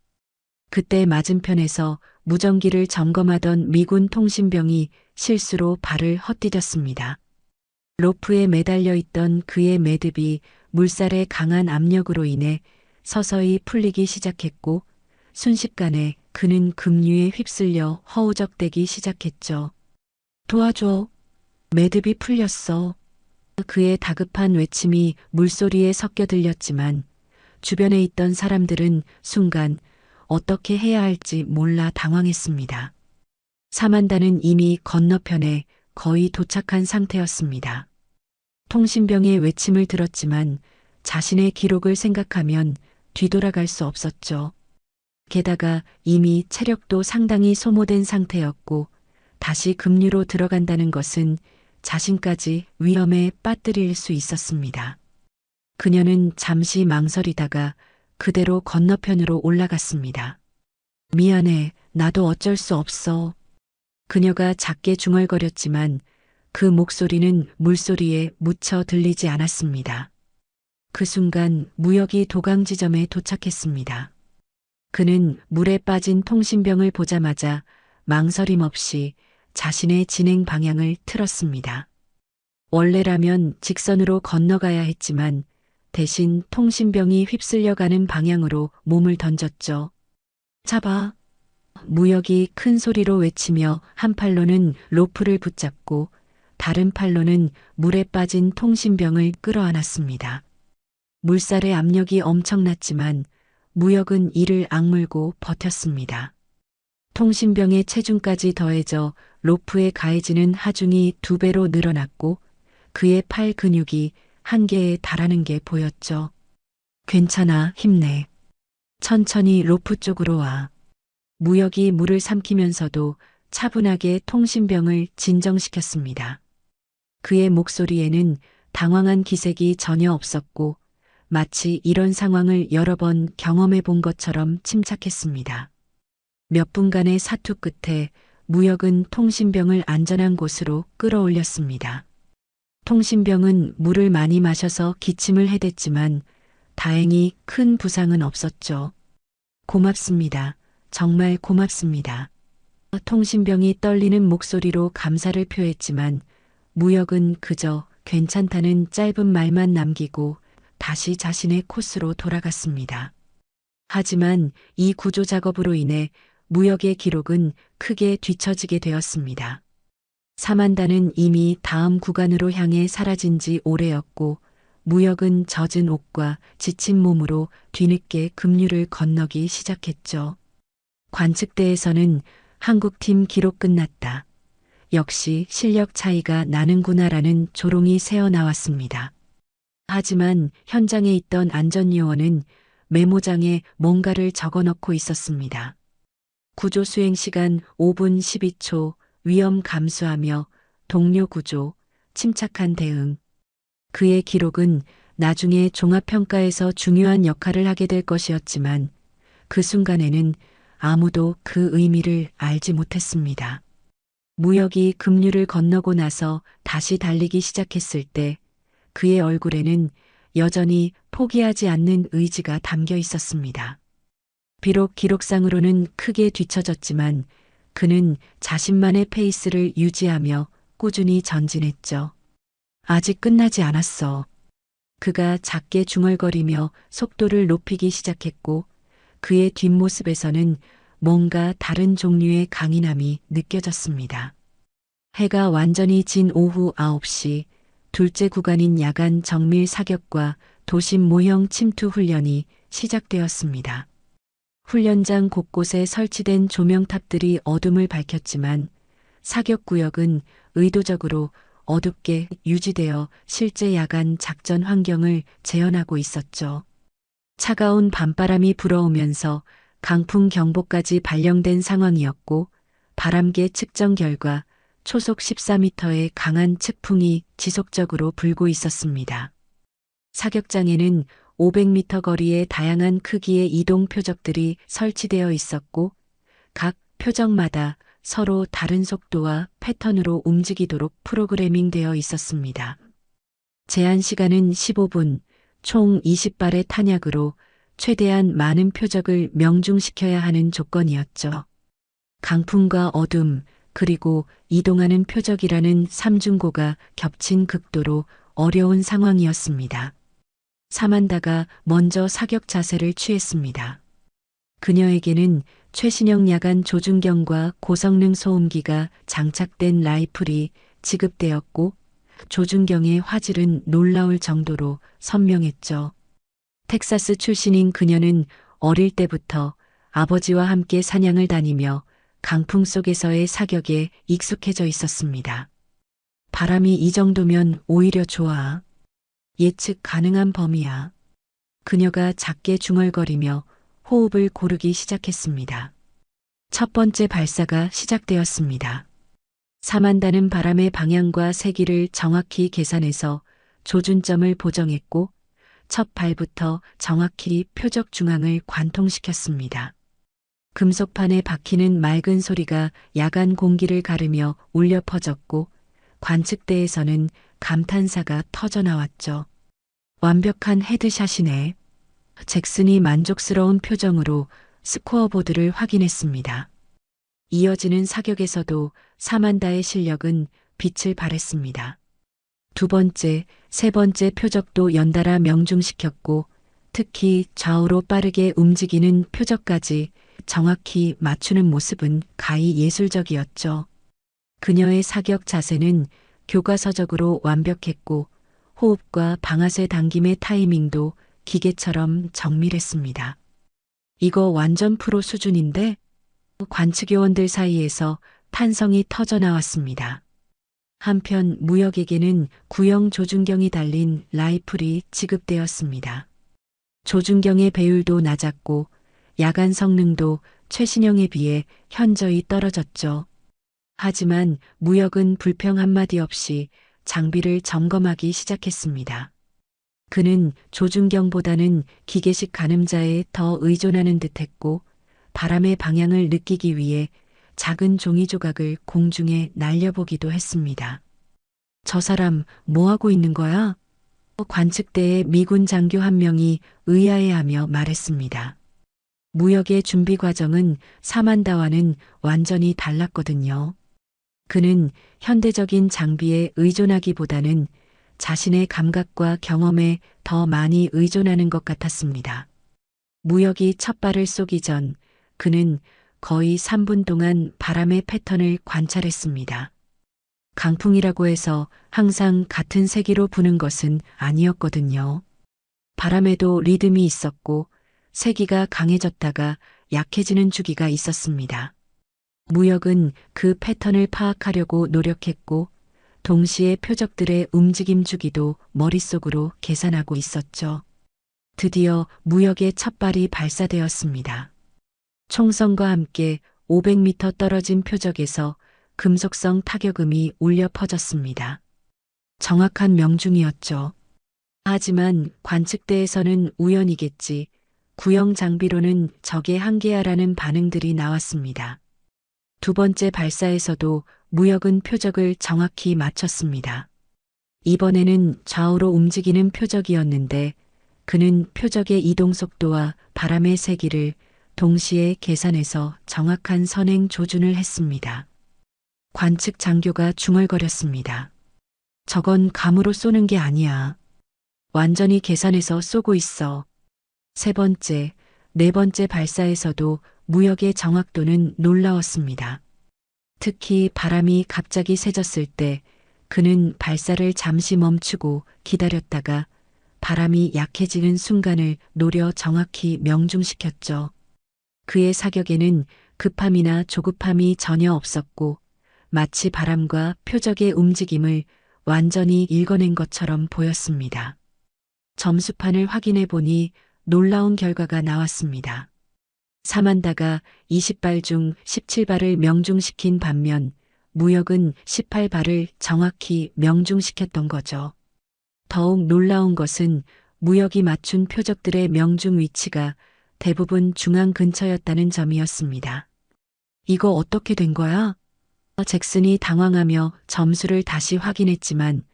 그때 맞은편에서 무전기를 점검하던 미군 통신병이 실수로 발을 헛디뎠습니다. 로프에 매달려 있던 그의 매듭이 물살의 강한 압력으로 인해 서서히 풀리기 시작했고 순식간에 그는 급류에 휩쓸려 허우적대기 시작했죠. 도와줘. 매듭이 풀렸어. 그의 다급한 외침이 물소리에 섞여 들렸지만 주변에 있던 사람들은 순간 어떻게 해야 할지 몰라 당황했습니다. 사만다는 이미 건너편에 거의 도착한 상태였습니다. 통신병의 외침을 들었지만 자신의 기록을 생각하면 뒤돌아갈 수 없었죠. 게다가 이미 체력도 상당히 소모된 상태였고 다시 급류로 들어간다는 것은 자신까지 위험에 빠뜨릴 수 있었습니다. 그녀는 잠시 망설이다가 그대로 건너편으로 올라갔습니다. 미안해, 나도 어쩔 수 없어. 그녀가 작게 중얼거렸지만 그 목소리는 물소리에 묻혀 들리지 않았습니다. 그 순간 무역이 도강 지점에 도착했습니다. 그는 물에 빠진 통신병을 보자마자 망설임 없이 자신의 진행 방향을 틀었습니다. 원래라면 직선으로 건너가야 했지만 대신 통신병이 휩쓸려가는 방향으로 몸을 던졌죠. 잡아. 무역이 큰 소리로 외치며 한 팔로는 로프를 붙잡고 다른 팔로는 물에 빠진 통신병을 끌어안았습니다. 물살의 압력이 엄청났지만 무역은 이를 악물고 버텼습니다. 통신병의 체중까지 더해져 로프에 가해지는 하중이 2배로 늘어났고 그의 팔 근육이 한계에 달하는 게 보였죠. 괜찮아, 힘내. 천천히 로프 쪽으로 와. 무역이 물을 삼키면서도 차분하게 통신병을 진정시켰습니다. 그의 목소리에는 당황한 기색이 전혀 없었고 마치 이런 상황을 여러 번 경험해 본 것처럼 침착했습니다. 몇 분간의 사투 끝에 무역은 통신병을 안전한 곳으로 끌어올렸습니다. 통신병은 물을 많이 마셔서 기침을 해댔지만 다행히 큰 부상은 없었죠. 고맙습니다. 정말 고맙습니다. 통신병이 떨리는 목소리로 감사를 표했지만 무역은 그저 괜찮다는 짧은 말만 남기고 다시 자신의 코스로 돌아갔습니다. 하지만 이 구조 작업으로 인해 무역의 기록은 크게 뒤처지게 되었습니다. 사만다는 이미 다음 구간으로 향해 사라진 지 오래였고 무역은 젖은 옷과 지친 몸으로 뒤늦게 급류를 건너기 시작했죠. 관측대에서는 한국팀 기록 끝났다. 역시 실력 차이가 나는구나라는 조롱이 새어나왔습니다. 하지만 현장에 있던 안전요원은 메모장에 뭔가를 적어넣고 있었습니다. 구조 수행 시간 5분 12초, 위험 감수하며 동료 구조, 침착한 대응. 그의 기록은 나중에 종합평가에서 중요한 역할을 하게 될 것이었지만 그 순간에는 아무도 그 의미를 알지 못했습니다. 무역이 급류를 건너고 나서 다시 달리기 시작했을 때 그의 얼굴에는 여전히 포기하지 않는 의지가 담겨 있었습니다. 비록 기록상으로는 크게 뒤처졌지만 그는 자신만의 페이스를 유지하며 꾸준히 전진했죠. 아직 끝나지 않았어. 그가 작게 중얼거리며 속도를 높이기 시작했고 그의 뒷모습에서는 뭔가 다른 종류의 강인함이 느껴졌습니다. 해가 완전히 진 오후 9시 둘째 구간인 야간 정밀 사격과 도심 모형 침투 훈련이 시작되었습니다. 훈련장 곳곳에 설치된 조명탑들이 어둠을 밝혔지만 사격구역은 의도적으로 어둡게 유지되어 실제 야간 작전 환경을 재현하고 있었죠. 차가운 밤바람이 불어오면서 강풍 경보까지 발령된 상황이었고 바람계 측정 결과 초속 14m의 강한 측풍이 지속적으로 불고 있었습니다. 사격장에는 500m 거리의 다양한 크기의 이동 표적들이 설치되어 있었고 각 표적마다 서로 다른 속도와 패턴으로 움직이도록 프로그래밍되어 있었습니다. 제한 시간은 15분, 총 20발의 탄약으로 최대한 많은 표적을 명중시켜야 하는 조건이었죠. 강풍과 어둠, 그리고 이동하는 표적이라는 삼중고가 겹친 극도로 어려운 상황이었습니다. 사만다가 먼저 사격 자세를 취했습니다. 그녀에게는 최신형 야간 조준경과 고성능 소음기가 장착된 라이플이 지급되었고 조준경의 화질은 놀라울 정도로 선명했죠. 텍사스 출신인 그녀는 어릴 때부터 아버지와 함께 사냥을 다니며 강풍 속에서의 사격에 익숙해져 있었습니다. 바람이 이 정도면 오히려 좋아. 예측 가능한 범위야. 그녀가 작게 중얼거리며 호흡을 고르기 시작했습니다. 첫 번째 발사가 시작되었습니다. 사만다는 바람의 방향과 세기를 정확히 계산해서 조준점을 보정했고 첫 발부터 정확히 표적 중앙을 관통시켰습니다. 금속판에 박히는 맑은 소리가 야간 공기를 가르며 울려 퍼졌고 관측대에서는 감탄사가 터져나왔죠. 완벽한 헤드샷이네. 잭슨이 만족스러운 표정으로 스코어보드를 확인했습니다. 이어지는 사격에서도 사만다의 실력은 빛을 발했습니다. 두 번째, 세 번째 표적도 연달아 명중시켰고 특히 좌우로 빠르게 움직이는 표적까지 정확히 맞추는 모습은 가히 예술적이었죠. 그녀의 사격 자세는 교과서적으로 완벽했고 호흡과 방아쇠 당김의 타이밍도 기계처럼 정밀했습니다. 이거 완전 프로 수준인데? 관측요원들 사이에서 탄성이 터져나왔습니다. 한편 무역에게는 구형 조준경이 달린 라이플이 지급되었습니다. 조준경의 배율도 낮았고 야간 성능도 최신형에 비해 현저히 떨어졌죠. 하지만 무역은 불평 한마디 없이 장비를 점검하기 시작했습니다. 그는 조준경보다는 기계식 가늠자에 더 의존하는 듯했고 바람의 방향을 느끼기 위해 작은 종이 조각을 공중에 날려보기도 했습니다. 저 사람 뭐 하고 있는 거야? 관측대의 미군 장교 한 명이 의아해하며 말했습니다. 무역의 준비 과정은 사만다와는 완전히 달랐거든요. 그는 현대적인 장비에 의존하기보다는 자신의 감각과 경험에 더 많이 의존하는 것 같았습니다. 무역이 첫 발을 쏘기 전 그는 거의 3분 동안 바람의 패턴을 관찰했습니다. 강풍이라고 해서 항상 같은 세기로 부는 것은 아니었거든요. 바람에도 리듬이 있었고 세기가 강해졌다가 약해지는 주기가 있었습니다. 무역은 그 패턴을 파악하려고 노력했고 동시에 표적들의 움직임 주기도 머릿속으로 계산하고 있었죠. 드디어 무역의 첫 발이 발사되었습니다. 총성과 함께 500m 떨어진 표적에서 금속성 타격음이 울려 퍼졌습니다. 정확한 명중이었죠. 하지만 관측대에서는 우연이겠지, 구형 장비로는 적의 한계야라는 반응들이 나왔습니다. 두 번째 발사에서도 무역은 표적을 정확히 맞췄습니다. 이번에는 좌우로 움직이는 표적이었는데 그는 표적의 이동 속도와 바람의 세기를 동시에 계산해서 정확한 선행 조준을 했습니다. 관측 장교가 중얼거렸습니다. 저건 감으로 쏘는 게 아니야. 완전히 계산해서 쏘고 있어. 세 번째, 네 번째 발사에서도 무역의 정확도는 놀라웠습니다. 특히 바람이 갑자기 세졌을 때 그는 발사를 잠시 멈추고 기다렸다가 바람이 약해지는 순간을 노려 정확히 명중시켰죠. 그의 사격에는 급함이나 조급함이 전혀 없었고 마치 바람과 표적의 움직임을 완전히 읽어낸 것처럼 보였습니다. 점수판을 확인해 보니 놀라운 결과가 나왔습니다. 사만다가 20발 중 17발을 명중시킨 반면 무역은 18발을 정확히 명중시켰던 거죠. 더욱 놀라운 것은 무역이 맞춘 표적들의 명중 위치가 대부분 중앙 근처였다는 점이었습니다. 이거 어떻게 된 거야? 잭슨이 당황하며 점수를 다시 확인했지만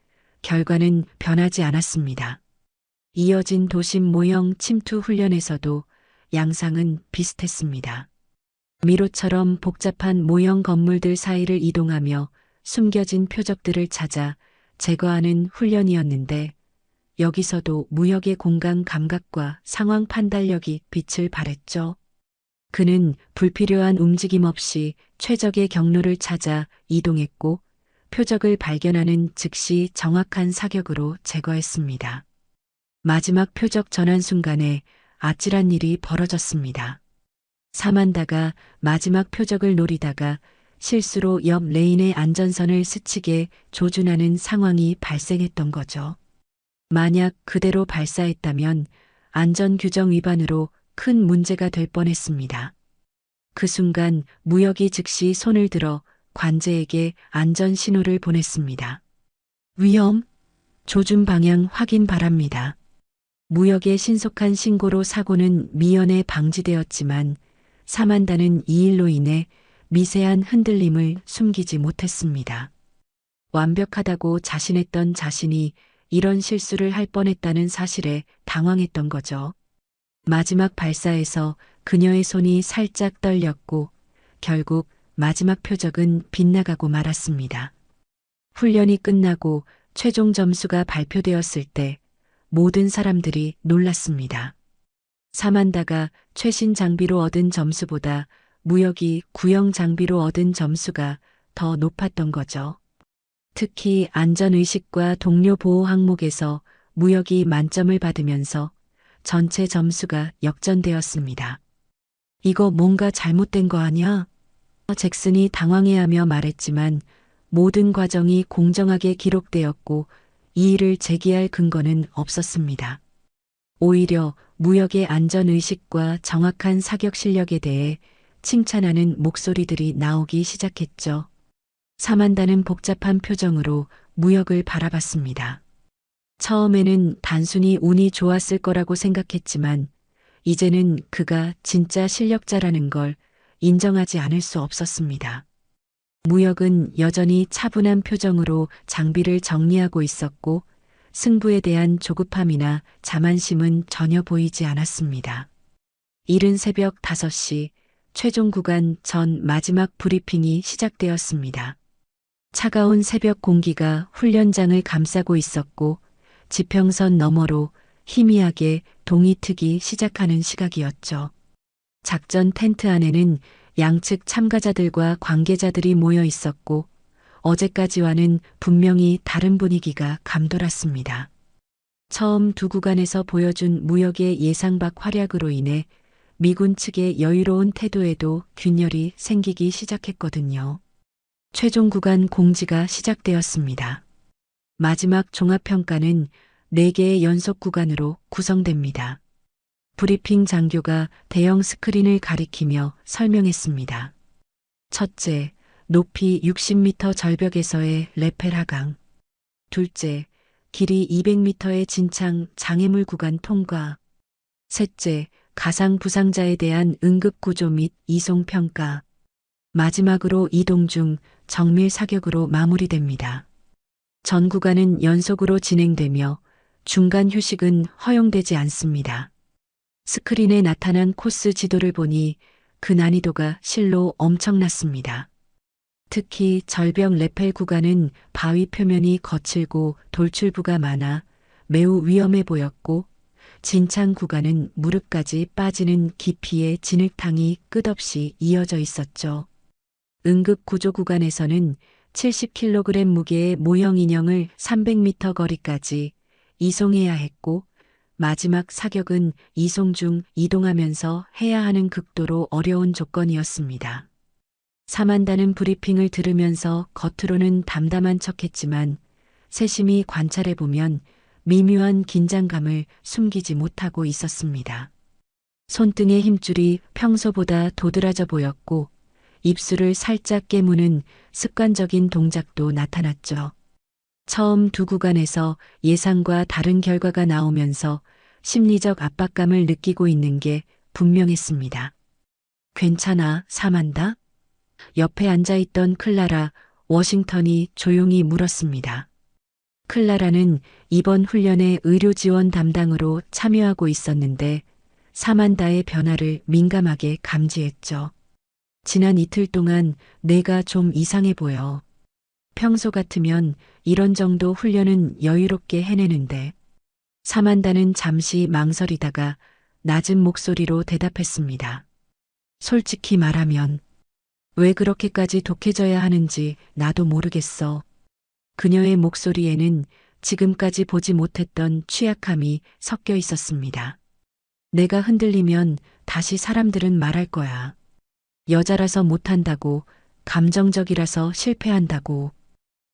결과는 변하지 않았습니다. 이어진 도심 모형 침투 훈련에서도 양상은 비슷했습니다. 미로처럼 복잡한 모형 건물들 사이를 이동하며 숨겨진 표적들을 찾아 제거하는 훈련이었는데 여기서도 무역의 공간 감각과 상황 판단력이 빛을 발했죠. 그는 불필요한 움직임 없이 최적의 경로를 찾아 이동했고 표적을 발견하는 즉시 정확한 사격으로 제거했습니다. 마지막 표적 전환 순간에 아찔한 일이 벌어졌습니다. 사만다가 마지막 표적을 노리다가 실수로 옆 레인의 안전선을 스치게 조준하는 상황이 발생했던 거죠. 만약 그대로 발사했다면 안전규정 위반으로 큰 문제가 될 뻔했습니다. 그 순간 무역이 즉시 손을 들어 관제에게 안전 신호를 보냈습니다. 위험, 조준 방향 확인 바랍니다. 무역의 신속한 신고로 사고는 미연에 방지되었지만 사만다는 이 일로 인해 미세한 흔들림을 숨기지 못했습니다. 완벽하다고 자신했던 자신이 이런 실수를 할 뻔했다는 사실에 당황했던 거죠. 마지막 발사에서 그녀의 손이 살짝 떨렸고 결국 마지막 표적은 빗나가고 말았습니다. 훈련이 끝나고 최종 점수가 발표되었을 때 모든 사람들이 놀랐습니다. 사만다가 최신 장비로 얻은 점수보다 무역이 구형 장비로 얻은 점수가 더 높았던 거죠. 특히 안전의식과 동료 보호 항목에서 무역이 만점을 받으면서 전체 점수가 역전되었습니다. 이거 뭔가 잘못된 거 아니야? 잭슨이 당황해하며 말했지만 모든 과정이 공정하게 기록되었고 이 일을 제기할 근거는 없었습니다. 오히려 무역의 안전의식과 정확한 사격 실력에 대해 칭찬하는 목소리들이 나오기 시작했죠. 사만다는 복잡한 표정으로 무역을 바라봤습니다. 처음에는 단순히 운이 좋았을 거라고 생각했지만 이제는 그가 진짜 실력자라는 걸 인정하지 않을 수 없었습니다. 무역은 여전히 차분한 표정으로 장비를 정리하고 있었고 승부에 대한 조급함이나 자만심은 전혀 보이지 않았습니다. 이른 새벽 5시 최종 구간 전 마지막 브리핑이 시작되었습니다. 차가운 새벽 공기가 훈련장을 감싸고 있었고 지평선 너머로 희미하게 동이 트기 시작하는 시각이었죠. 작전 텐트 안에는 양측 참가자들과 관계자들이 모여 있었고 어제까지와는 분명히 다른 분위기가 감돌았습니다. 처음 두 구간에서 보여준 무역의 예상 밖 활약으로 인해 미군 측의 여유로운 태도에도 균열이 생기기 시작했거든요. 최종 구간 공지가 시작되었습니다. 마지막 종합평가는 4개의 연속 구간으로 구성됩니다. 브리핑 장교가 대형 스크린을 가리키며 설명했습니다. 첫째, 높이 60m 절벽에서의 레펠 하강. 둘째, 길이 200m의 진창 장애물 구간 통과. 셋째, 가상 부상자에 대한 응급 구조 및 이송 평가. 마지막으로 이동 중 정밀 사격으로 마무리됩니다. 전 구간은 연속으로 진행되며 중간 휴식은 허용되지 않습니다. 스크린에 나타난 코스 지도를 보니 그 난이도가 실로 엄청났습니다. 특히 절벽 레펠 구간은 바위 표면이 거칠고 돌출부가 많아 매우 위험해 보였고 진창 구간은 무릎까지 빠지는 깊이의 진흙탕이 끝없이 이어져 있었죠. 응급 구조 구간에서는 70kg 무게의 모형 인형을 300m 거리까지 이송해야 했고 마지막 사격은 이송 중 이동하면서 해야 하는 극도로 어려운 조건이었습니다. 사만다는 브리핑을 들으면서 겉으로는 담담한 척했지만 세심히 관찰해보면 미묘한 긴장감을 숨기지 못하고 있었습니다. 손등의 힘줄이 평소보다 도드라져 보였고 입술을 살짝 깨무는 습관적인 동작도 나타났죠. 처음 두 구간에서 예상과 다른 결과가 나오면서 심리적 압박감을 느끼고 있는 게 분명했습니다. 괜찮아, 사만다? 옆에 앉아있던 클라라, 워싱턴이 조용히 물었습니다. 클라라는 이번 훈련의 의료 지원 담당으로 참여하고 있었는데 사만다의 변화를 민감하게 감지했죠. 지난 이틀 동안 내가 좀 이상해 보여. 평소 같으면 이런 정도 훈련은 여유롭게 해내는데 사만다는 잠시 망설이다가 낮은 목소리로 대답했습니다. 솔직히 말하면 왜 그렇게까지 독해져야 하는지 나도 모르겠어. 그녀의 목소리에는 지금까지 보지 못했던 취약함이 섞여 있었습니다. 내가 흔들리면 다시 사람들은 말할 거야. 여자라서 못한다고, 감정적이라서 실패한다고.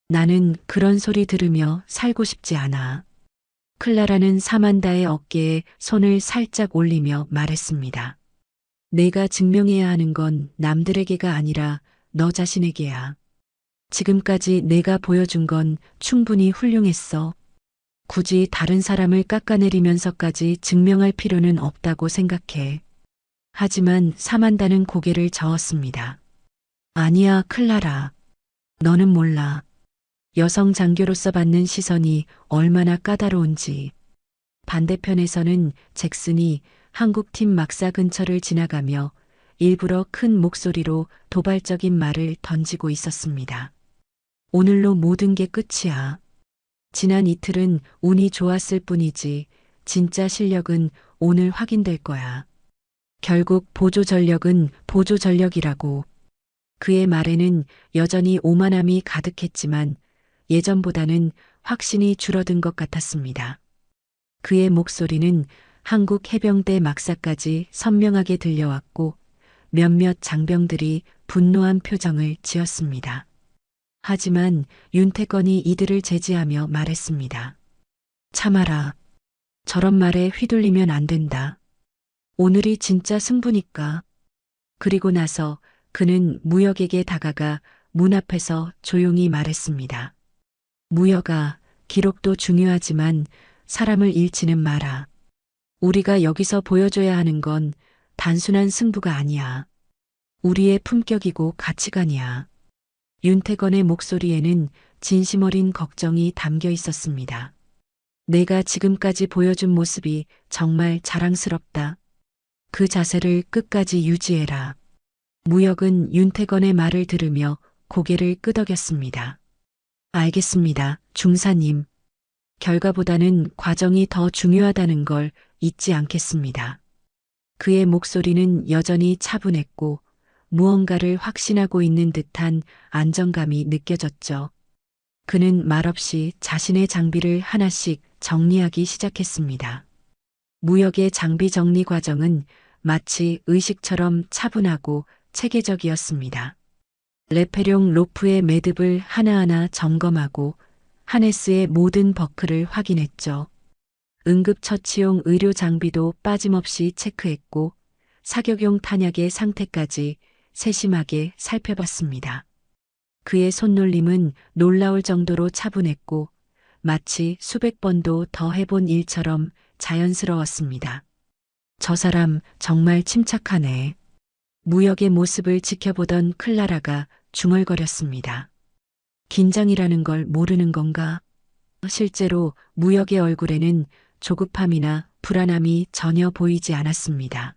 나는 그런 소리 들으며 살고 싶지 않아. 클라라는 사만다의 어깨에 손을 살짝 올리며 말했습니다. 내가 증명해야 하는 건 남들에게가 아니라 너 자신에게야. 지금까지 내가 보여준 건 충분히 훌륭했어. 굳이 다른 사람을 깎아내리면서까지 증명할 필요는 없다고 생각해. 하지만 사만다는 고개를 저었습니다. 아니야, 클라라. 너는 몰라. 여성 장교로서 받는 시선이 얼마나 까다로운지. 반대편에서는 잭슨이 한국팀 막사 근처를 지나가며 일부러 큰 목소리로 도발적인 말을 던지고 있었습니다. 오늘로 모든 게 끝이야. 지난 이틀은 운이 좋았을 뿐이지 진짜 실력은 오늘 확인될 거야. 결국 보조 전력은 보조 전력이라고. 그의 말에는 여전히 오만함이 가득했지만 예전보다는 확신이 줄어든 것 같았습니다. 그의 목소리는 한국 해병대 막사까지 선명하게 들려왔고 몇몇 장병들이 분노한 표정을 지었습니다. 하지만 윤태권이 이들을 제지하며 말했습니다. 참아라. 저런 말에 휘둘리면 안 된다. 오늘이 진짜 승부니까. 그리고 나서 그는 무역에게 다가가 문 앞에서 조용히 말했습니다. 무역아, 기록도 중요하지만 사람을 잃지는 마라. 우리가 여기서 보여줘야 하는 건 단순한 승부가 아니야. 우리의 품격이고 가치관이야. 윤태건의 목소리에는 진심 어린 걱정이 담겨 있었습니다. 내가 지금까지 보여준 모습이 정말 자랑스럽다. 그 자세를 끝까지 유지해라. 무역은 윤태건의 말을 들으며 고개를 끄덕였습니다. 알겠습니다, 중사님. 결과보다는 과정이 더 중요하다는 걸 잊지 않겠습니다. 그의 목소리는 여전히 차분했고 무언가를 확신하고 있는 듯한 안정감이 느껴졌죠. 그는 말없이 자신의 장비를 하나씩 정리하기 시작했습니다. 무역의 장비 정리 과정은 마치 의식처럼 차분하고 체계적이었습니다. 레페룡 로프의 매듭을 하나하나 점검하고 하네스의 모든 버클을 확인했죠. 응급처치용 의료 장비도 빠짐없이 체크했고 사격용 탄약의 상태까지 세심하게 살펴봤습니다. 그의 손놀림은 놀라울 정도로 차분했고 마치 수백 번도 더 해본 일처럼 자연스러웠습니다. 저 사람 정말 침착하네. 무역의 모습을 지켜보던 클라라가 중얼거렸습니다. 긴장이라는 걸 모르는 건가? 실제로 무역의 얼굴에는 조급함이나 불안함이 전혀 보이지 않았습니다.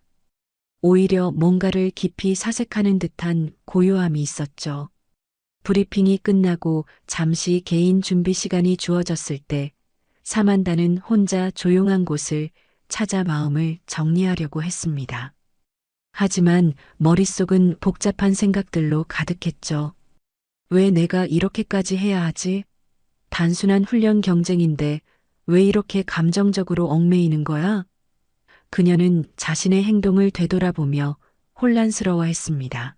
오히려 뭔가를 깊이 사색하는 듯한 고요함이 있었죠. 브리핑이 끝나고 잠시 개인 준비 시간이 주어졌을 때 사만다는 혼자 조용한 곳을 찾아 마음을 정리하려고 했습니다. 하지만 머릿속은 복잡한 생각들로 가득했죠. 왜 내가 이렇게까지 해야 하지? 단순한 훈련 경쟁인데 왜 이렇게 감정적으로 얽매이는 거야? 그녀는 자신의 행동을 되돌아보며 혼란스러워했습니다.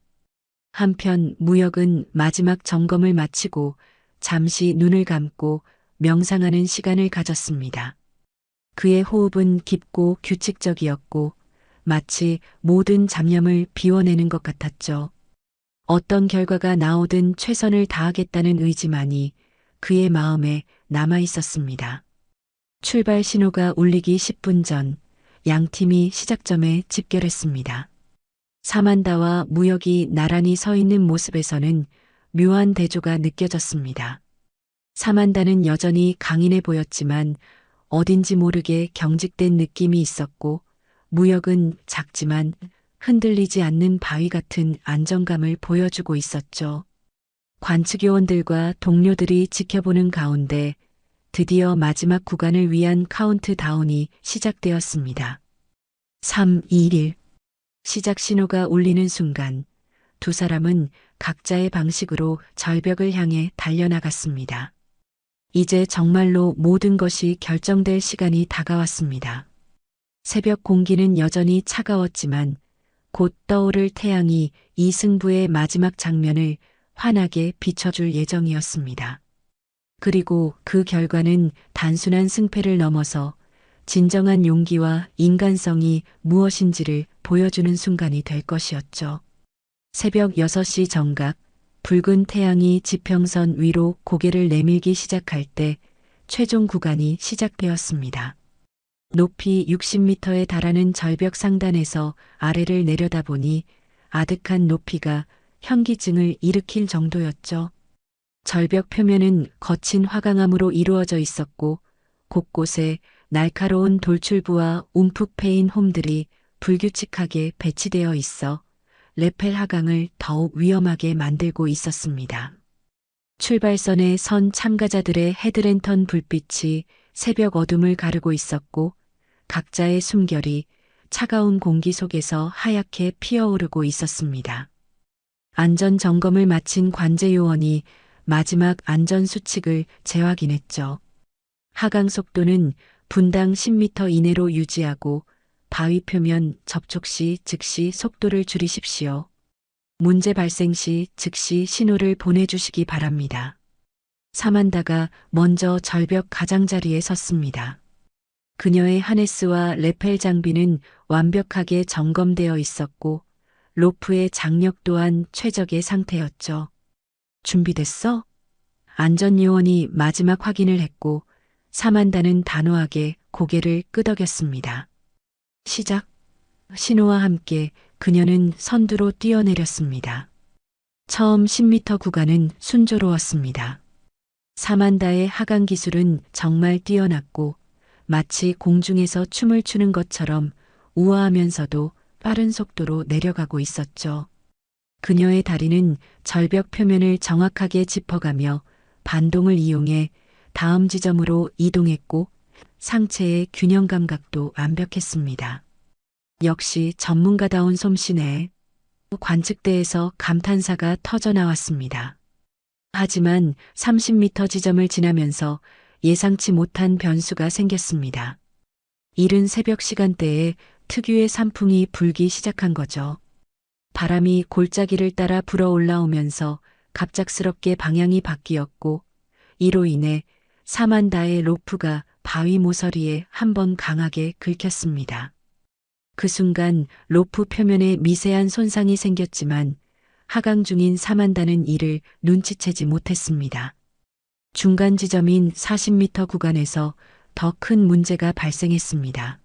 한편 무역은 마지막 점검을 마치고 잠시 눈을 감고 명상하는 시간을 가졌습니다. 그의 호흡은 깊고 규칙적이었고 마치 모든 잡념을 비워내는 것 같았죠. 어떤 결과가 나오든 최선을 다하겠다는 의지만이 그의 마음에 남아 있었습니다. 출발 신호가 울리기 10분 전 양팀이 시작점에 집결했습니다. 사만다와 무역이 나란히 서 있는 모습에서는 묘한 대조가 느껴졌습니다. 사만다는 여전히 강인해 보였지만 어딘지 모르게 경직된 느낌이 있었고 무역은 작지만 흔들리지 않는 바위 같은 안정감을 보여주고 있었죠. 관측요원들과 동료들이 지켜보는 가운데 드디어 마지막 구간을 위한 카운트다운이 시작되었습니다. 3, 2, 1. 시작 신호가 울리는 순간 두 사람은 각자의 방식으로 절벽을 향해 달려나갔습니다. 이제 정말로 모든 것이 결정될 시간이 다가왔습니다. 새벽 공기는 여전히 차가웠지만 곧 떠오를 태양이 이 승부의 마지막 장면을 환하게 비춰줄 예정이었습니다. 그리고 그 결과는 단순한 승패를 넘어서 진정한 용기와 인간성이 무엇인지를 보여주는 순간이 될 것이었죠. 새벽 6시 정각, 붉은 태양이 지평선 위로 고개를 내밀기 시작할 때 최종 구간이 시작되었습니다. 높이 60m에 달하는 절벽 상단에서 아래를 내려다보니 아득한 높이가 현기증을 일으킬 정도였죠. 절벽 표면은 거친 화강암으로 이루어져 있었고 곳곳에 날카로운 돌출부와 움푹 패인 홈들이 불규칙하게 배치되어 있어 레펠 하강을 더욱 위험하게 만들고 있었습니다. 출발선에 선 참가자들의 헤드랜턴 불빛이 새벽 어둠을 가르고 있었고 각자의 숨결이 차가운 공기 속에서 하얗게 피어오르고 있었습니다. 안전 점검을 마친 관제요원이 마지막 안전 수칙을 재확인했죠. 하강 속도는 분당 10m 이내로 유지하고 바위 표면 접촉 시 즉시 속도를 줄이십시오. 문제 발생 시 즉시 신호를 보내주시기 바랍니다. 사만다가 먼저 절벽 가장자리에 섰습니다. 그녀의 하네스와 레펠 장비는 완벽하게 점검되어 있었고 로프의 장력 또한 최적의 상태였죠. 준비됐어? 안전요원이 마지막 확인을 했고 사만다는 단호하게 고개를 끄덕였습니다. 시작. 신호와 함께 그녀는 선두로 뛰어내렸습니다. 처음 10m 구간은 순조로웠습니다. 사만다의 하강 기술은 정말 뛰어났고 마치 공중에서 춤을 추는 것처럼 우아하면서도 빠른 속도로 내려가고 있었죠. 그녀의 다리는 절벽 표면을 정확하게 짚어가며 반동을 이용해 다음 지점으로 이동했고 상체의 균형 감각도 완벽했습니다. 역시 전문가다운 솜씨네. 관측대에서 감탄사가 터져 나왔습니다. 하지만 30m 지점을 지나면서 예상치 못한 변수가 생겼습니다. 이른 새벽 시간대에 특유의 산풍이 불기 시작한 거죠. 바람이 골짜기를 따라 불어 올라오면서 갑작스럽게 방향이 바뀌었고 이로 인해 사만다의 로프가 바위 모서리에 한번 강하게 긁혔습니다. 그 순간 로프 표면에 미세한 손상이 생겼지만 하강 중인 사만다는 이를 눈치채지 못했습니다. 중간 지점인 40m 구간에서 더 큰 문제가 발생했습니다.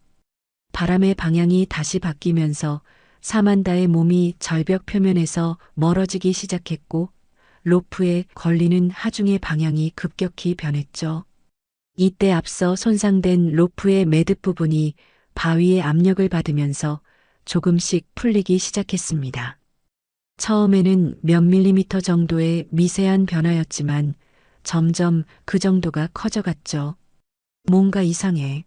바람의 방향이 다시 바뀌면서 사만다의 몸이 절벽 표면에서 멀어지기 시작했고 로프에 걸리는 하중의 방향이 급격히 변했죠. 이때 앞서 손상된 로프의 매듭 부분이 바위의 압력을 받으면서 조금씩 풀리기 시작했습니다. 처음에는 몇 밀리미터 정도의 미세한 변화였지만 점점 그 정도가 커져갔죠. 뭔가 이상해.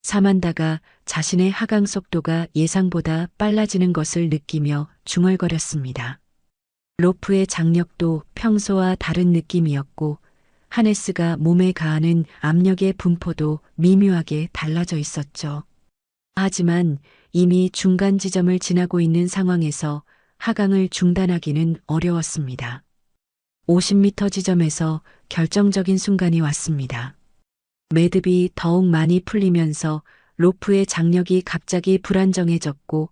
사만다가 자신의 하강 속도가 예상보다 빨라지는 것을 느끼며 중얼거렸습니다. 로프의 장력도 평소와 다른 느낌이었고 하네스가 몸에 가하는 압력의 분포도 미묘하게 달라져 있었죠. 하지만 이미 중간 지점을 지나고 있는 상황에서 하강을 중단하기는 어려웠습니다. 50m 지점에서 결정적인 순간이 왔습니다. 매듭이 더욱 많이 풀리면서 로프의 장력이 갑자기 불안정해졌고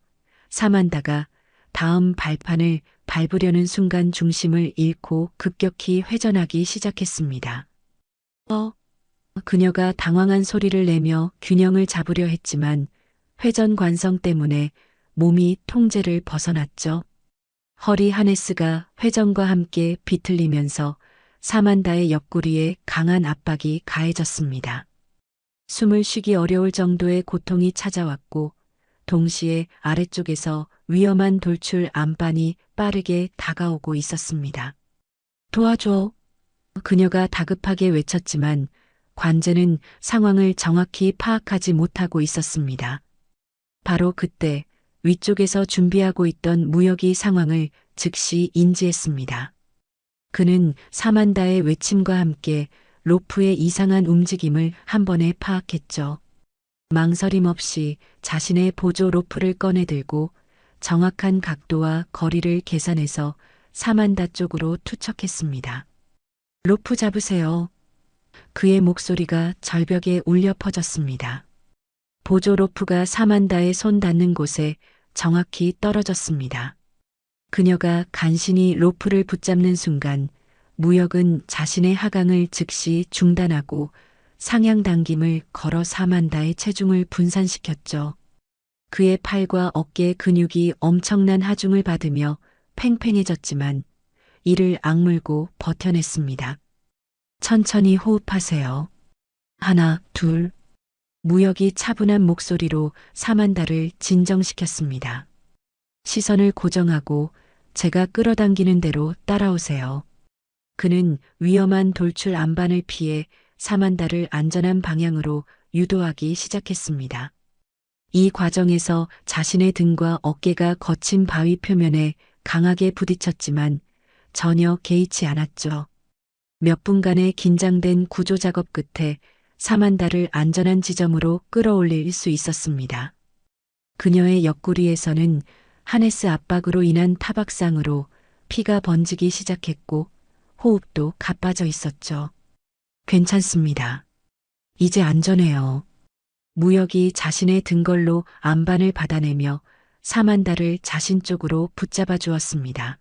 사만다가 다음 발판을 밟으려는 순간 중심을 잃고 급격히 회전하기 시작했습니다. 그녀가 당황한 소리를 내며 균형을 잡으려 했지만 회전 관성 때문에 몸이 통제를 벗어났죠. 허리 하네스가 회전과 함께 비틀리면서 사만다의 옆구리에 강한 압박이 가해졌습니다. 숨을 쉬기 어려울 정도의 고통이 찾아왔고 동시에 아래쪽에서 위험한 돌출 안반이 빠르게 다가오고 있었습니다. 도와줘. 그녀가 다급하게 외쳤지만 관제는 상황을 정확히 파악하지 못하고 있었습니다. 바로 그때 위쪽에서 준비하고 있던 무역이 상황을 즉시 인지했습니다. 그는 사만다의 외침과 함께 로프의 이상한 움직임을 한 번에 파악했죠. 망설임 없이 자신의 보조 로프를 꺼내들고 정확한 각도와 거리를 계산해서 사만다 쪽으로 투척했습니다. 로프 잡으세요. 그의 목소리가 절벽에 울려 퍼졌습니다. 보조 로프가 사만다의 손 닿는 곳에 정확히 떨어졌습니다. 그녀가 간신히 로프를 붙잡는 순간 무역은 자신의 하강을 즉시 중단하고 상향 당김을 걸어 사만다의 체중을 분산시켰죠. 그의 팔과 어깨 근육이 엄청난 하중을 받으며 팽팽해졌지만 이를 악물고 버텨냈습니다. 천천히 호흡하세요. 하나, 둘. 무역이 차분한 목소리로 사만다를 진정시켰습니다. 시선을 고정하고 제가 끌어당기는 대로 따라오세요. 그는 위험한 돌출 안반을 피해 사만다를 안전한 방향으로 유도하기 시작했습니다. 이 과정에서 자신의 등과 어깨가 거친 바위 표면에 강하게 부딪혔지만 전혀 개의치 않았죠. 몇 분간의 긴장된 구조 작업 끝에 사만다를 안전한 지점으로 끌어올릴 수 있었습니다. 그녀의 옆구리에서는 하네스 압박으로 인한 타박상으로 피가 번지기 시작했고 호흡도 가빠져 있었죠. 괜찮습니다. 이제 안전해요. 무역이 자신의 등걸로 안반을 받아내며 사만다를 자신 쪽으로 붙잡아 주었습니다.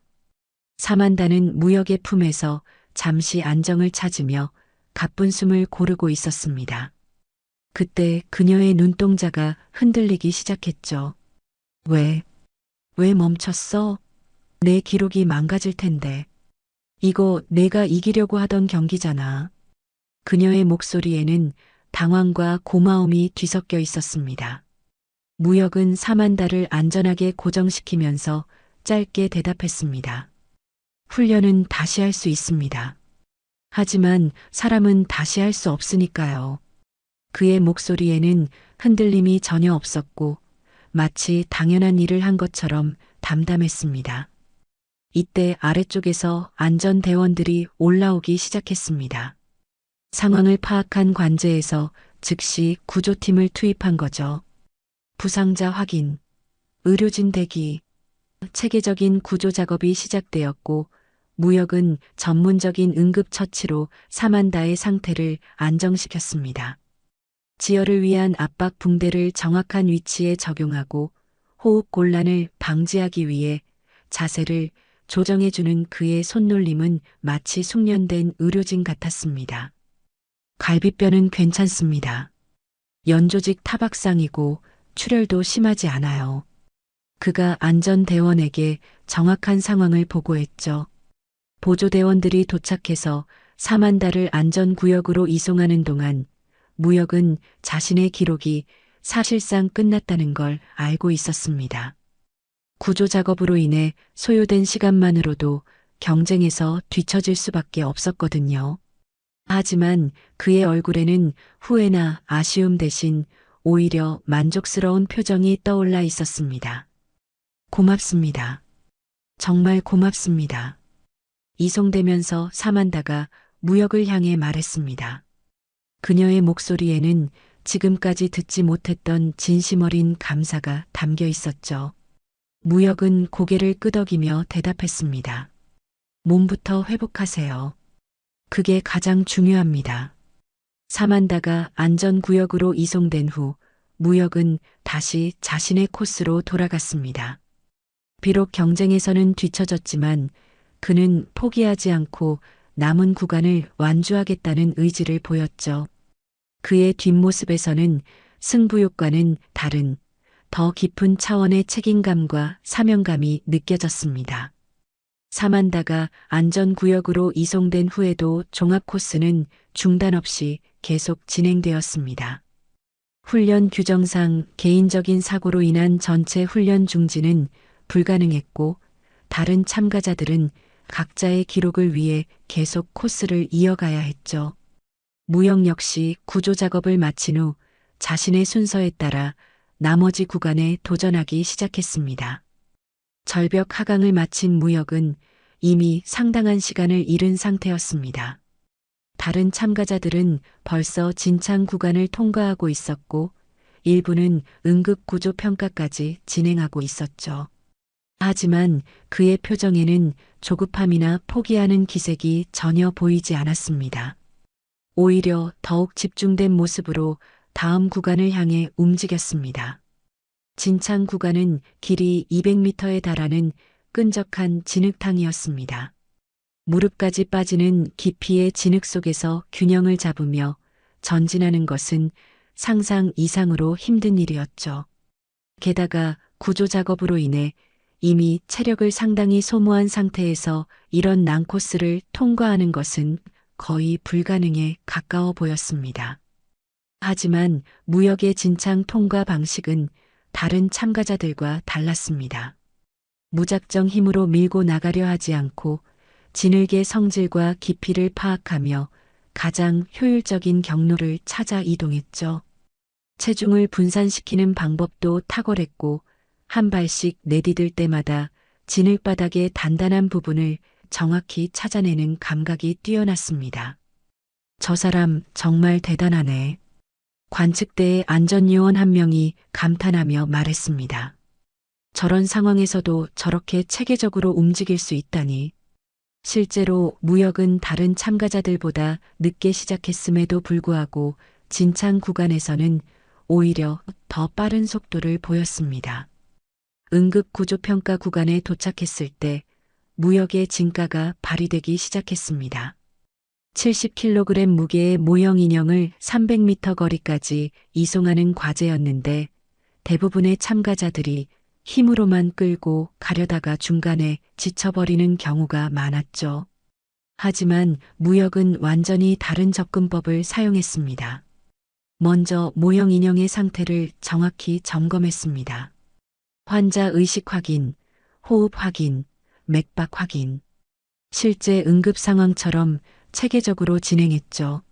사만다는 무역의 품에서 잠시 안정을 찾으며 가쁜 숨을 고르고 있었습니다. 그때 그녀의 눈동자가 흔들리기 시작했죠. 왜 멈췄어? 내 기록이 망가질 텐데. 이거 내가 이기려고 하던 경기잖아. 그녀의 목소리에는 당황과 고마움이 뒤섞여 있었습니다. 무역은 사만다를 안전하게 고정시키면서 짧게 대답했습니다. 훈련은 다시 할 수 있습니다. 하지만 사람은 다시 할 수 없으니까요. 그의 목소리에는 흔들림이 전혀 없었고 마치 당연한 일을 한 것처럼 담담했습니다. 이때 아래쪽에서 안전대원들이 올라오기 시작했습니다. 상황을 파악한 관제에서 즉시 구조팀을 투입한 거죠. 부상자 확인, 의료진 대기, 체계적인 구조 작업이 시작되었고 무역은 전문적인 응급처치로 사만다의 상태를 안정시켰습니다. 지혈을 위한 압박 붕대를 정확한 위치에 적용하고 호흡 곤란을 방지하기 위해 자세를 조정해주는 그의 손놀림은 마치 숙련된 의료진 같았습니다. 갈비뼈는 괜찮습니다. 연조직 타박상이고 출혈도 심하지 않아요. 그가 안전대원에게 정확한 상황을 보고했죠. 보조대원들이 도착해서 사만다를 안전구역으로 이송하는 동안 무역은 자신의 기록이 사실상 끝났다는 걸 알고 있었습니다. 구조 작업으로 인해 소요된 시간만으로도 경쟁에서 뒤처질 수밖에 없었거든요. 하지만 그의 얼굴에는 후회나 아쉬움 대신 오히려 만족스러운 표정이 떠올라 있었습니다. 고맙습니다. 정말 고맙습니다. 이송되면서 사만다가 무역을 향해 말했습니다. 그녀의 목소리에는 지금까지 듣지 못했던 진심 어린 감사가 담겨 있었죠. 무역은 고개를 끄덕이며 대답했습니다. 몸부터 회복하세요. 그게 가장 중요합니다. 사만다가 안전구역으로 이송된 후 무역은 다시 자신의 코스로 돌아갔습니다. 비록 경쟁에서는 뒤처졌지만 그는 포기하지 않고 남은 구간을 완주하겠다는 의지를 보였죠. 그의 뒷모습에서는 승부욕과는 다른 더 깊은 차원의 책임감과 사명감이 느껴졌습니다. 사만다가 안전구역으로 이송된 후에도 종합 코스는 중단 없이 계속 진행되었습니다. 훈련 규정상 개인적인 사고로 인한 전체 훈련 중지는 불가능했고 다른 참가자들은 각자의 기록을 위해 계속 코스를 이어가야 했죠. 무역 역시 구조 작업을 마친 후 자신의 순서에 따라 나머지 구간에 도전하기 시작했습니다. 절벽 하강을 마친 무역은 이미 상당한 시간을 잃은 상태였습니다. 다른 참가자들은 벌써 진창 구간을 통과하고 있었고 일부는 응급 구조 평가까지 진행하고 있었죠. 하지만 그의 표정에는 조급함이나 포기하는 기색이 전혀 보이지 않았습니다. 오히려 더욱 집중된 모습으로 다음 구간을 향해 움직였습니다. 진창 구간은 길이 200m에 달하는 끈적한 진흙탕이었습니다. 무릎까지 빠지는 깊이의 진흙 속에서 균형을 잡으며 전진하는 것은 상상 이상으로 힘든 일이었죠. 게다가 구조 작업으로 인해 이미 체력을 상당히 소모한 상태에서 이런 난코스를 통과하는 것은 거의 불가능에 가까워 보였습니다. 하지만 무역의 진창 통과 방식은 다른 참가자들과 달랐습니다. 무작정 힘으로 밀고 나가려 하지 않고 진흙의 성질과 깊이를 파악하며 가장 효율적인 경로를 찾아 이동했죠. 체중을 분산시키는 방법도 탁월했고 한 발씩 내디딜 때마다 진흙바닥의 단단한 부분을 정확히 찾아내는 감각이 뛰어났습니다. 저 사람 정말 대단하네. 관측대의 안전요원 한 명이 감탄하며 말했습니다. 저런 상황에서도 저렇게 체계적으로 움직일 수 있다니. 실제로 무역은 다른 참가자들보다 늦게 시작했음에도 불구하고 진창 구간에서는 오히려 더 빠른 속도를 보였습니다. 응급구조평가 구간에 도착했을 때 무역의 진가가 발휘되기 시작했습니다. 70kg 무게의 모형 인형을 300m 거리까지 이송하는 과제였는데 대부분의 참가자들이 힘으로만 끌고 가려다가 중간에 지쳐버리는 경우가 많았죠. 하지만 무역은 완전히 다른 접근법을 사용했습니다. 먼저 모형 인형의 상태를 정확히 점검했습니다. 환자 의식 확인, 호흡 확인, 맥박 확인. 실제 응급 상황처럼 체계적으로 진행했죠.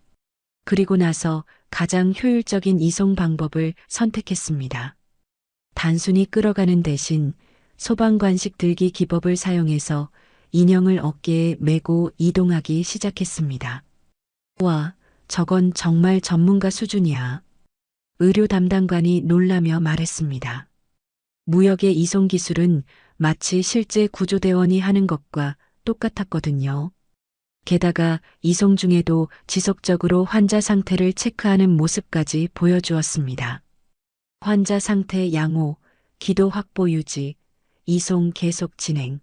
그리고 나서 가장 효율적인 이송 방법을 선택했습니다. 단순히 끌어가는 대신 소방관식 들기 기법을 사용해서 인형을 어깨에 메고 이동하기 시작했습니다. 와, 저건 정말 전문가 수준이야. 의료 담당관이 놀라며 말했습니다. 무역의 이송 기술은 마치 실제 구조대원이 하는 것과 똑같았거든요. 게다가 이송 중에도 지속적으로 환자 상태를 체크하는 모습까지 보여주었습니다. 환자 상태 양호, 기도 확보 유지, 이송 계속 진행.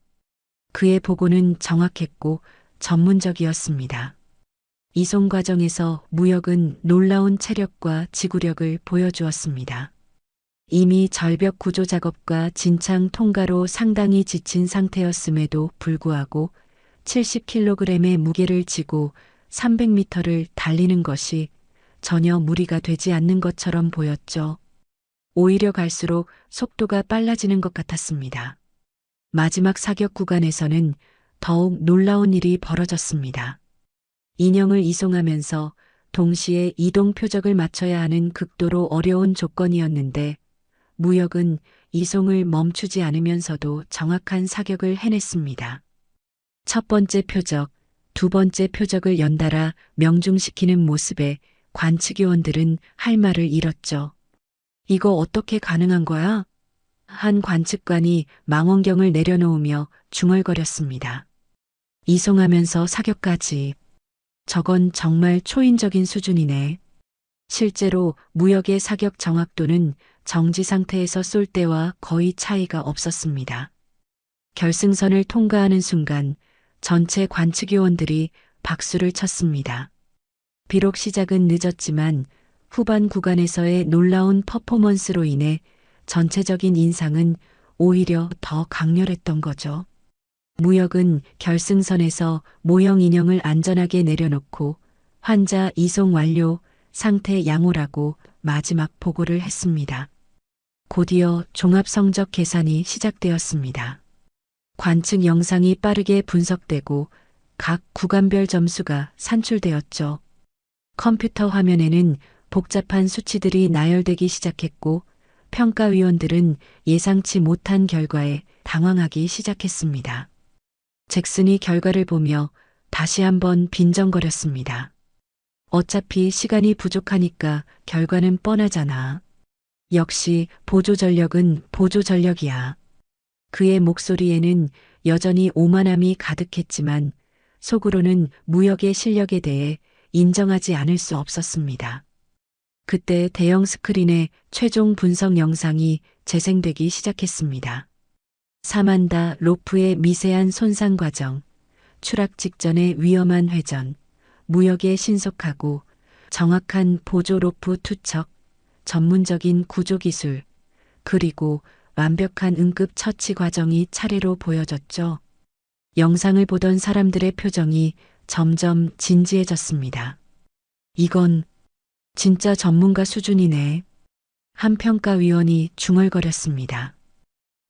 그의 보고는 정확했고 전문적이었습니다. 이송 과정에서 무역은 놀라운 체력과 지구력을 보여주었습니다. 이미 절벽 구조 작업과 진창 통과로 상당히 지친 상태였음에도 불구하고 70kg의 무게를 지고 300m를 달리는 것이 전혀 무리가 되지 않는 것처럼 보였죠. 오히려 갈수록 속도가 빨라지는 것 같았습니다. 마지막 사격 구간에서는 더욱 놀라운 일이 벌어졌습니다. 인형을 이송하면서 동시에 이동 표적을 맞춰야 하는 극도로 어려운 조건이었는데 무역은 이송을 멈추지 않으면서도 정확한 사격을 해냈습니다. 첫 번째 표적, 두 번째 표적을 연달아 명중시키는 모습에 관측요원들은 할 말을 잃었죠. 이거 어떻게 가능한 거야? 한 관측관이 망원경을 내려놓으며 중얼거렸습니다. 이송하면서 사격까지. 저건 정말 초인적인 수준이네. 실제로 무역의 사격 정확도는 정지 상태에서 쏠 때와 거의 차이가 없었습니다. 결승선을 통과하는 순간 전체 관측요원들이 박수를 쳤습니다. 비록 시작은 늦었지만 후반 구간에서의 놀라운 퍼포먼스로 인해 전체적인 인상은 오히려 더 강렬했던 거죠. 무역은 결승선에서 모형 인형을 안전하게 내려놓고 환자 이송 완료, 상태 양호라고 마지막 보고를 했습니다. 곧이어 종합성적 계산이 시작되었습니다. 관측 영상이 빠르게 분석되고 각 구간별 점수가 산출되었죠. 컴퓨터 화면에는 복잡한 수치들이 나열되기 시작했고 평가위원들은 예상치 못한 결과에 당황하기 시작했습니다. 잭슨이 결과를 보며 다시 한번 빈정거렸습니다. 어차피 시간이 부족하니까 결과는 뻔하잖아. 역시 보조전력은 보조전력이야. 그의 목소리에는 여전히 오만함이 가득했지만 속으로는 무역의 실력에 대해 인정하지 않을 수 없었습니다. 그때 대형 스크린에 최종 분석 영상이 재생되기 시작했습니다. 사만다 로프의 미세한 손상 과정, 추락 직전의 위험한 회전, 무역의 신속하고 정확한 보조 로프 투척, 전문적인 구조 기술, 그리고 완벽한 응급 처치 과정이 차례로 보여졌죠. 영상을 보던 사람들의 표정이 점점 진지해졌습니다. 이건 진짜 전문가 수준이네. 한 평가위원이 중얼거렸습니다.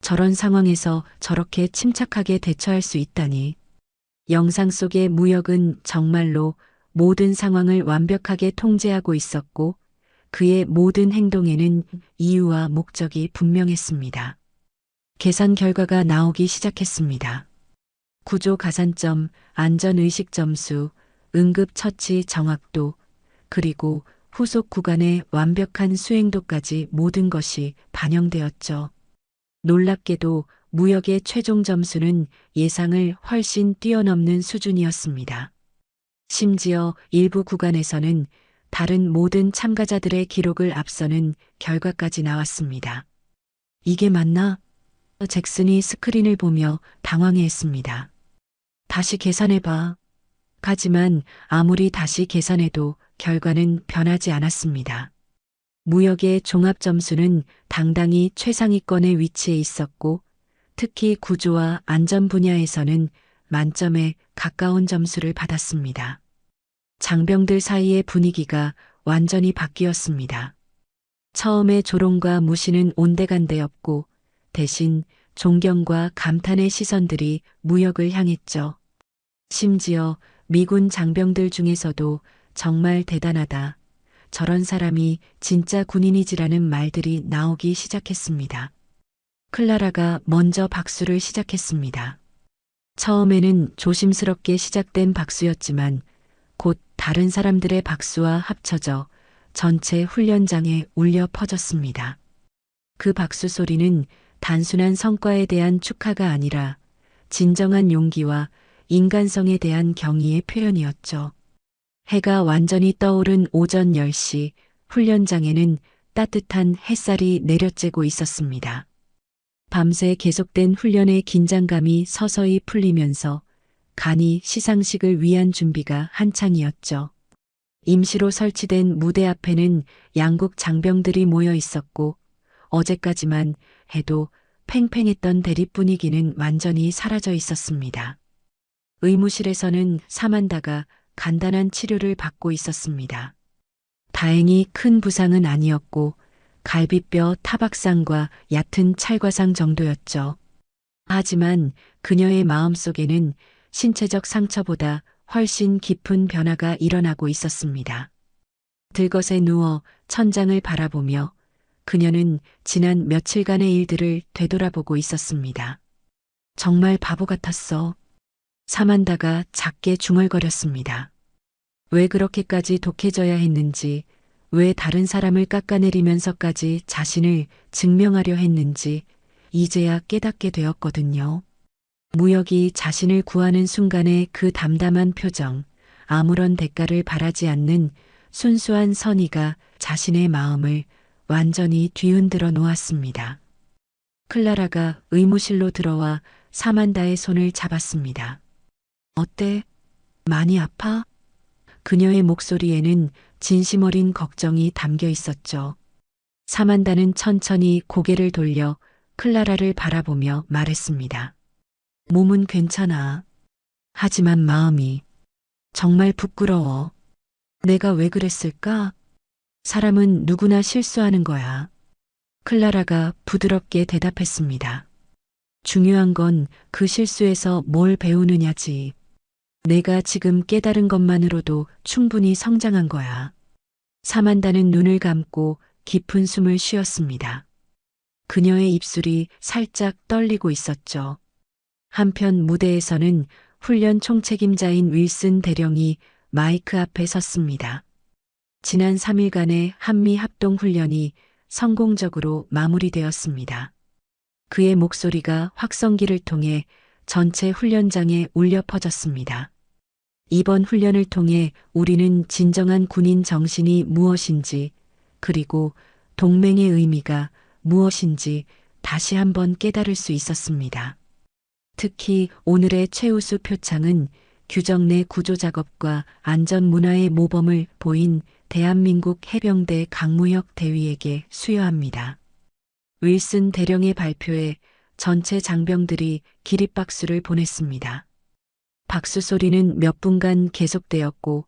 저런 상황에서 저렇게 침착하게 대처할 수 있다니. 영상 속의 무역은 정말로 모든 상황을 완벽하게 통제하고 있었고 그의 모든 행동에는 이유와 목적이 분명했습니다. 계산 결과가 나오기 시작했습니다. 구조 가산점, 안전의식 점수, 응급처치 정확도, 그리고 후속 구간의 완벽한 수행도까지 모든 것이 반영되었죠. 놀랍게도 무역의 최종 점수는 예상을 훨씬 뛰어넘는 수준이었습니다. 심지어 일부 구간에서는 다른 모든 참가자들의 기록을 앞서는 결과까지 나왔습니다. 이게 맞나? 잭슨이 스크린을 보며 당황해했습니다. 다시 계산해봐. 하지만 아무리 다시 계산해도 결과는 변하지 않았습니다. 무역의 종합 점수는 당당히 최상위권에 위치해 있었고 특히 구조와 안전 분야에서는 만점에 가까운 점수를 받았습니다. 장병들 사이의 분위기가 완전히 바뀌었습니다. 처음에 조롱과 무시는 온데간데였고 대신 존경과 감탄의 시선들이 무역을 향했죠. 심지어 미군 장병들 중에서도 정말 대단하다. 저런 사람이 진짜 군인이지라는 말들이 나오기 시작했습니다. 클라라가 먼저 박수를 시작했습니다. 처음에는 조심스럽게 시작된 박수였지만 곧 다른 사람들의 박수와 합쳐져 전체 훈련장에 울려 퍼졌습니다. 그 박수 소리는 단순한 성과에 대한 축하가 아니라 진정한 용기와 인간성에 대한 경의의 표현이었죠. 해가 완전히 떠오른 오전 10시 훈련장에는 따뜻한 햇살이 내려쬐고 있었습니다. 밤새 계속된 훈련의 긴장감이 서서히 풀리면서 간이 시상식을 위한 준비가 한창이었죠. 임시로 설치된 무대 앞에는 양국 장병들이 모여 있었고 어제까지만 해도 팽팽했던 대립 분위기는 완전히 사라져 있었습니다. 의무실에서는 사만다가 간단한 치료를 받고 있었습니다. 다행히 큰 부상은 아니었고 갈비뼈 타박상과 얕은 찰과상 정도였죠. 하지만 그녀의 마음속에는 신체적 상처보다 훨씬 깊은 변화가 일어나고 있었습니다. 들것에 누워 천장을 바라보며 그녀는 지난 며칠간의 일들을 되돌아보고 있었습니다. 정말 바보 같았어. 사만다가 작게 중얼거렸습니다. 왜 그렇게까지 독해져야 했는지, 왜 다른 사람을 깎아내리면서까지 자신을 증명하려 했는지 이제야 깨닫게 되었거든요. 무역이 자신을 구하는 순간의 그 담담한 표정, 아무런 대가를 바라지 않는 순수한 선의가 자신의 마음을 완전히 뒤흔들어 놓았습니다. 클라라가 의무실로 들어와 사만다의 손을 잡았습니다. 어때? 많이 아파? 그녀의 목소리에는 진심 어린 걱정이 담겨 있었죠. 사만다는 천천히 고개를 돌려 클라라를 바라보며 말했습니다. 몸은 괜찮아. 하지만 마음이 정말 부끄러워. 내가 왜 그랬을까? 사람은 누구나 실수하는 거야. 클라라가 부드럽게 대답했습니다. 중요한 건 그 실수에서 뭘 배우느냐지. 내가 지금 깨달은 것만으로도 충분히 성장한 거야. 사만다는 눈을 감고 깊은 숨을 쉬었습니다. 그녀의 입술이 살짝 떨리고 있었죠. 한편 무대에서는 훈련 총책임자인 윌슨 대령이 마이크 앞에 섰습니다. 지난 3일간의 한미 합동 훈련이 성공적으로 마무리되었습니다. 그의 목소리가 확성기를 통해 전체 훈련장에 울려 퍼졌습니다. 이번 훈련을 통해 우리는 진정한 군인 정신이 무엇인지, 그리고 동맹의 의미가 무엇인지 다시 한번 깨달을 수 있었습니다. 특히 오늘의 최우수 표창은 규정 내 구조 작업과 안전 문화의 모범을 보인 대한민국 해병대 강무혁 대위에게 수여합니다. 윌슨 대령의 발표에 전체 장병들이 기립박수를 보냈습니다. 박수 소리는 몇 분간 계속되었고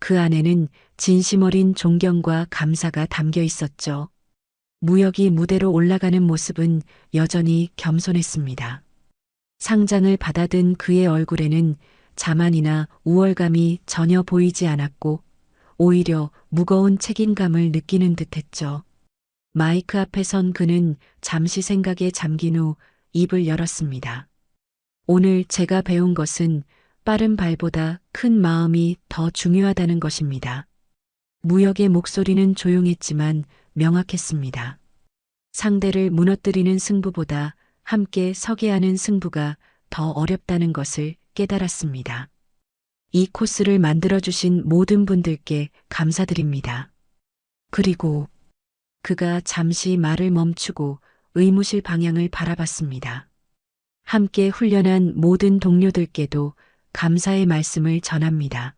그 안에는 진심 어린 존경과 감사가 담겨 있었죠. 무역이 무대로 올라가는 모습은 여전히 겸손했습니다. 상장을 받아든 그의 얼굴에는 자만이나 우월감이 전혀 보이지 않았고 오히려 무거운 책임감을 느끼는 듯했죠. 마이크 앞에 선 그는 잠시 생각에 잠긴 후 입을 열었습니다. 오늘 제가 배운 것은 빠른 발보다 큰 마음이 더 중요하다는 것입니다. 무역의 목소리는 조용했지만 명확했습니다. 상대를 무너뜨리는 승부보다 함께 서게 하는 승부가 더 어렵다는 것을 깨달았습니다. 이 코스를 만들어주신 모든 분들께 감사드립니다. 그리고 그가 잠시 말을 멈추고 의무실 방향을 바라봤습니다. 함께 훈련한 모든 동료들께도 감사의 말씀을 전합니다.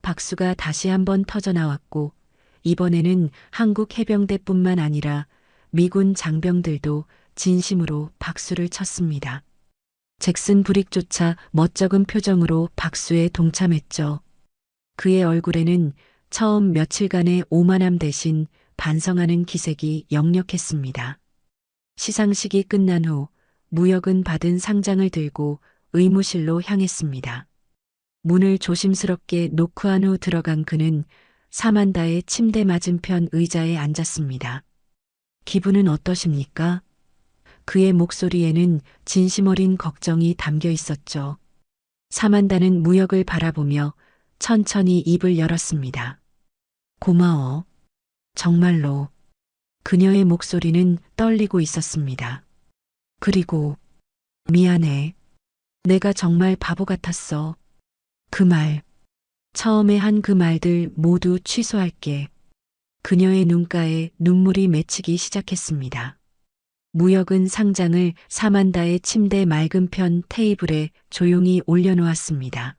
박수가 다시 한번 터져 나왔고 이번에는 한국 해병대뿐만 아니라 미군 장병들도 진심으로 박수를 쳤습니다. 잭슨 브릭조차 멋쩍은 표정으로 박수에 동참했죠. 그의 얼굴에는 처음 며칠간의 오만함 대신 반성하는 기색이 역력했습니다. 시상식이 끝난 후 무역은 받은 상장을 들고 의무실로 향했습니다. 문을 조심스럽게 노크한 후 들어간 그는 사만다의 침대 맞은편 의자에 앉았습니다. 기분은 어떠십니까? 그의 목소리에는 진심 어린 걱정이 담겨 있었죠. 사만다는 무역을 바라보며 천천히 입을 열었습니다. 고마워. 정말로. 그녀의 목소리는 떨리고 있었습니다. 그리고 미안해. 내가 정말 바보 같았어. 그 말. 처음에 한 그 말들 모두 취소할게. 그녀의 눈가에 눈물이 맺히기 시작했습니다. 무역은 상장을 사만다의 침대 맑은 편 테이블에 조용히 올려놓았습니다.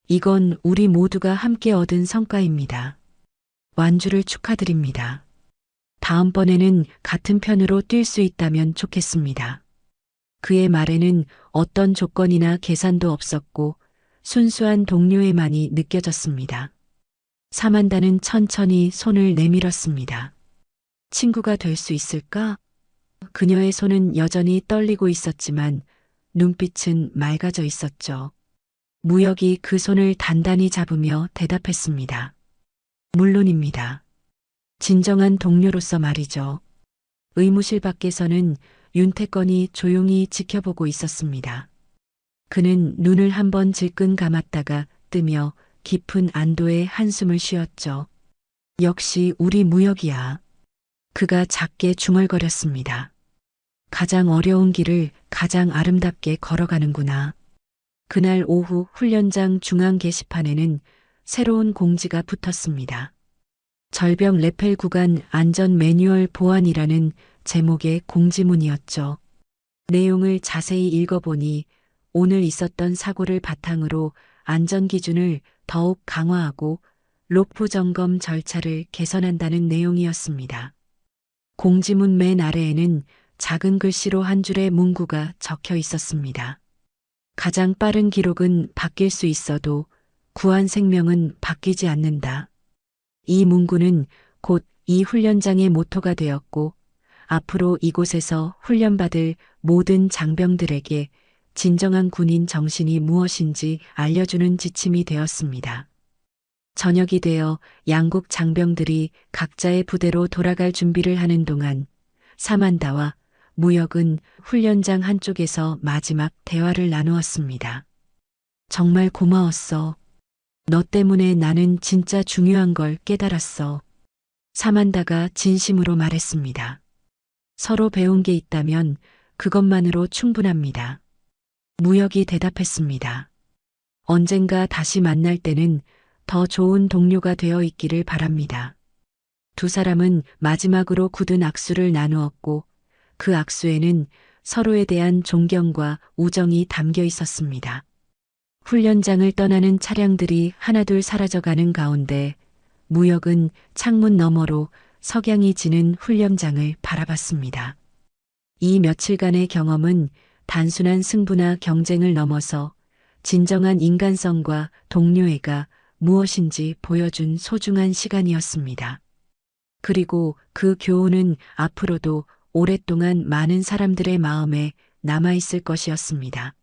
이건 우리 모두가 함께 얻은 성과입니다. 완주를 축하드립니다. 다음번에는 같은 편으로 뛸 수 있다면 좋겠습니다. 그의 말에는 어떤 조건이나 계산도 없었고 순수한 동료애만이 느껴졌습니다. 사만다는 천천히 손을 내밀었습니다. 친구가 될 수 있을까? 그녀의 손은 여전히 떨리고 있었지만 눈빛은 맑아져 있었죠. 무역이 그 손을 단단히 잡으며 대답했습니다. 물론입니다. 진정한 동료로서 말이죠. 의무실 밖에서는 윤태권이 조용히 지켜보고 있었습니다. 그는 눈을 한번 질끈 감았다가 뜨며 깊은 안도의 한숨을 쉬었죠. 역시 우리 무역이야. 그가 작게 중얼거렸습니다. 가장 어려운 길을 가장 아름답게 걸어가는구나. 그날 오후 훈련장 중앙 게시판에는 새로운 공지가 붙었습니다. 절벽 레펠 구간 안전 매뉴얼 보완이라는 제목의 공지문이었죠. 내용을 자세히 읽어보니 오늘 있었던 사고를 바탕으로 안전 기준을 더욱 강화하고 로프 점검 절차를 개선한다는 내용이었습니다. 공지문 맨 아래에는 작은 글씨로 한 줄의 문구가 적혀 있었습니다. 가장 빠른 기록은 바뀔 수 있어도 구한 생명은 바뀌지 않는다. 이 문구는 곧 이 훈련장의 모토가 되었고 앞으로 이곳에서 훈련받을 모든 장병들에게 진정한 군인 정신이 무엇인지 알려주는 지침이 되었습니다. 저녁이 되어 양국 장병들이 각자의 부대로 돌아갈 준비를 하는 동안 사만다와 무역은 훈련장 한쪽에서 마지막 대화를 나누었습니다. 정말 고마웠어. 너 때문에 나는 진짜 중요한 걸 깨달았어. 사만다가 진심으로 말했습니다. 서로 배운 게 있다면 그것만으로 충분합니다. 무역이 대답했습니다. 언젠가 다시 만날 때는 더 좋은 동료가 되어 있기를 바랍니다. 두 사람은 마지막으로 굳은 악수를 나누었고 그 악수에는 서로에 대한 존경과 우정이 담겨 있었습니다. 훈련장을 떠나는 차량들이 하나둘 사라져가는 가운데 무역은 창문 너머로 석양이 지는 훈련장을 바라봤습니다. 이 며칠간의 경험은 단순한 승부나 경쟁을 넘어서 진정한 인간성과 동료애가 무엇인지 보여준 소중한 시간이었습니다. 그리고 그 교훈은 앞으로도 오랫동안 많은 사람들의 마음에 남아있을 것이었습니다.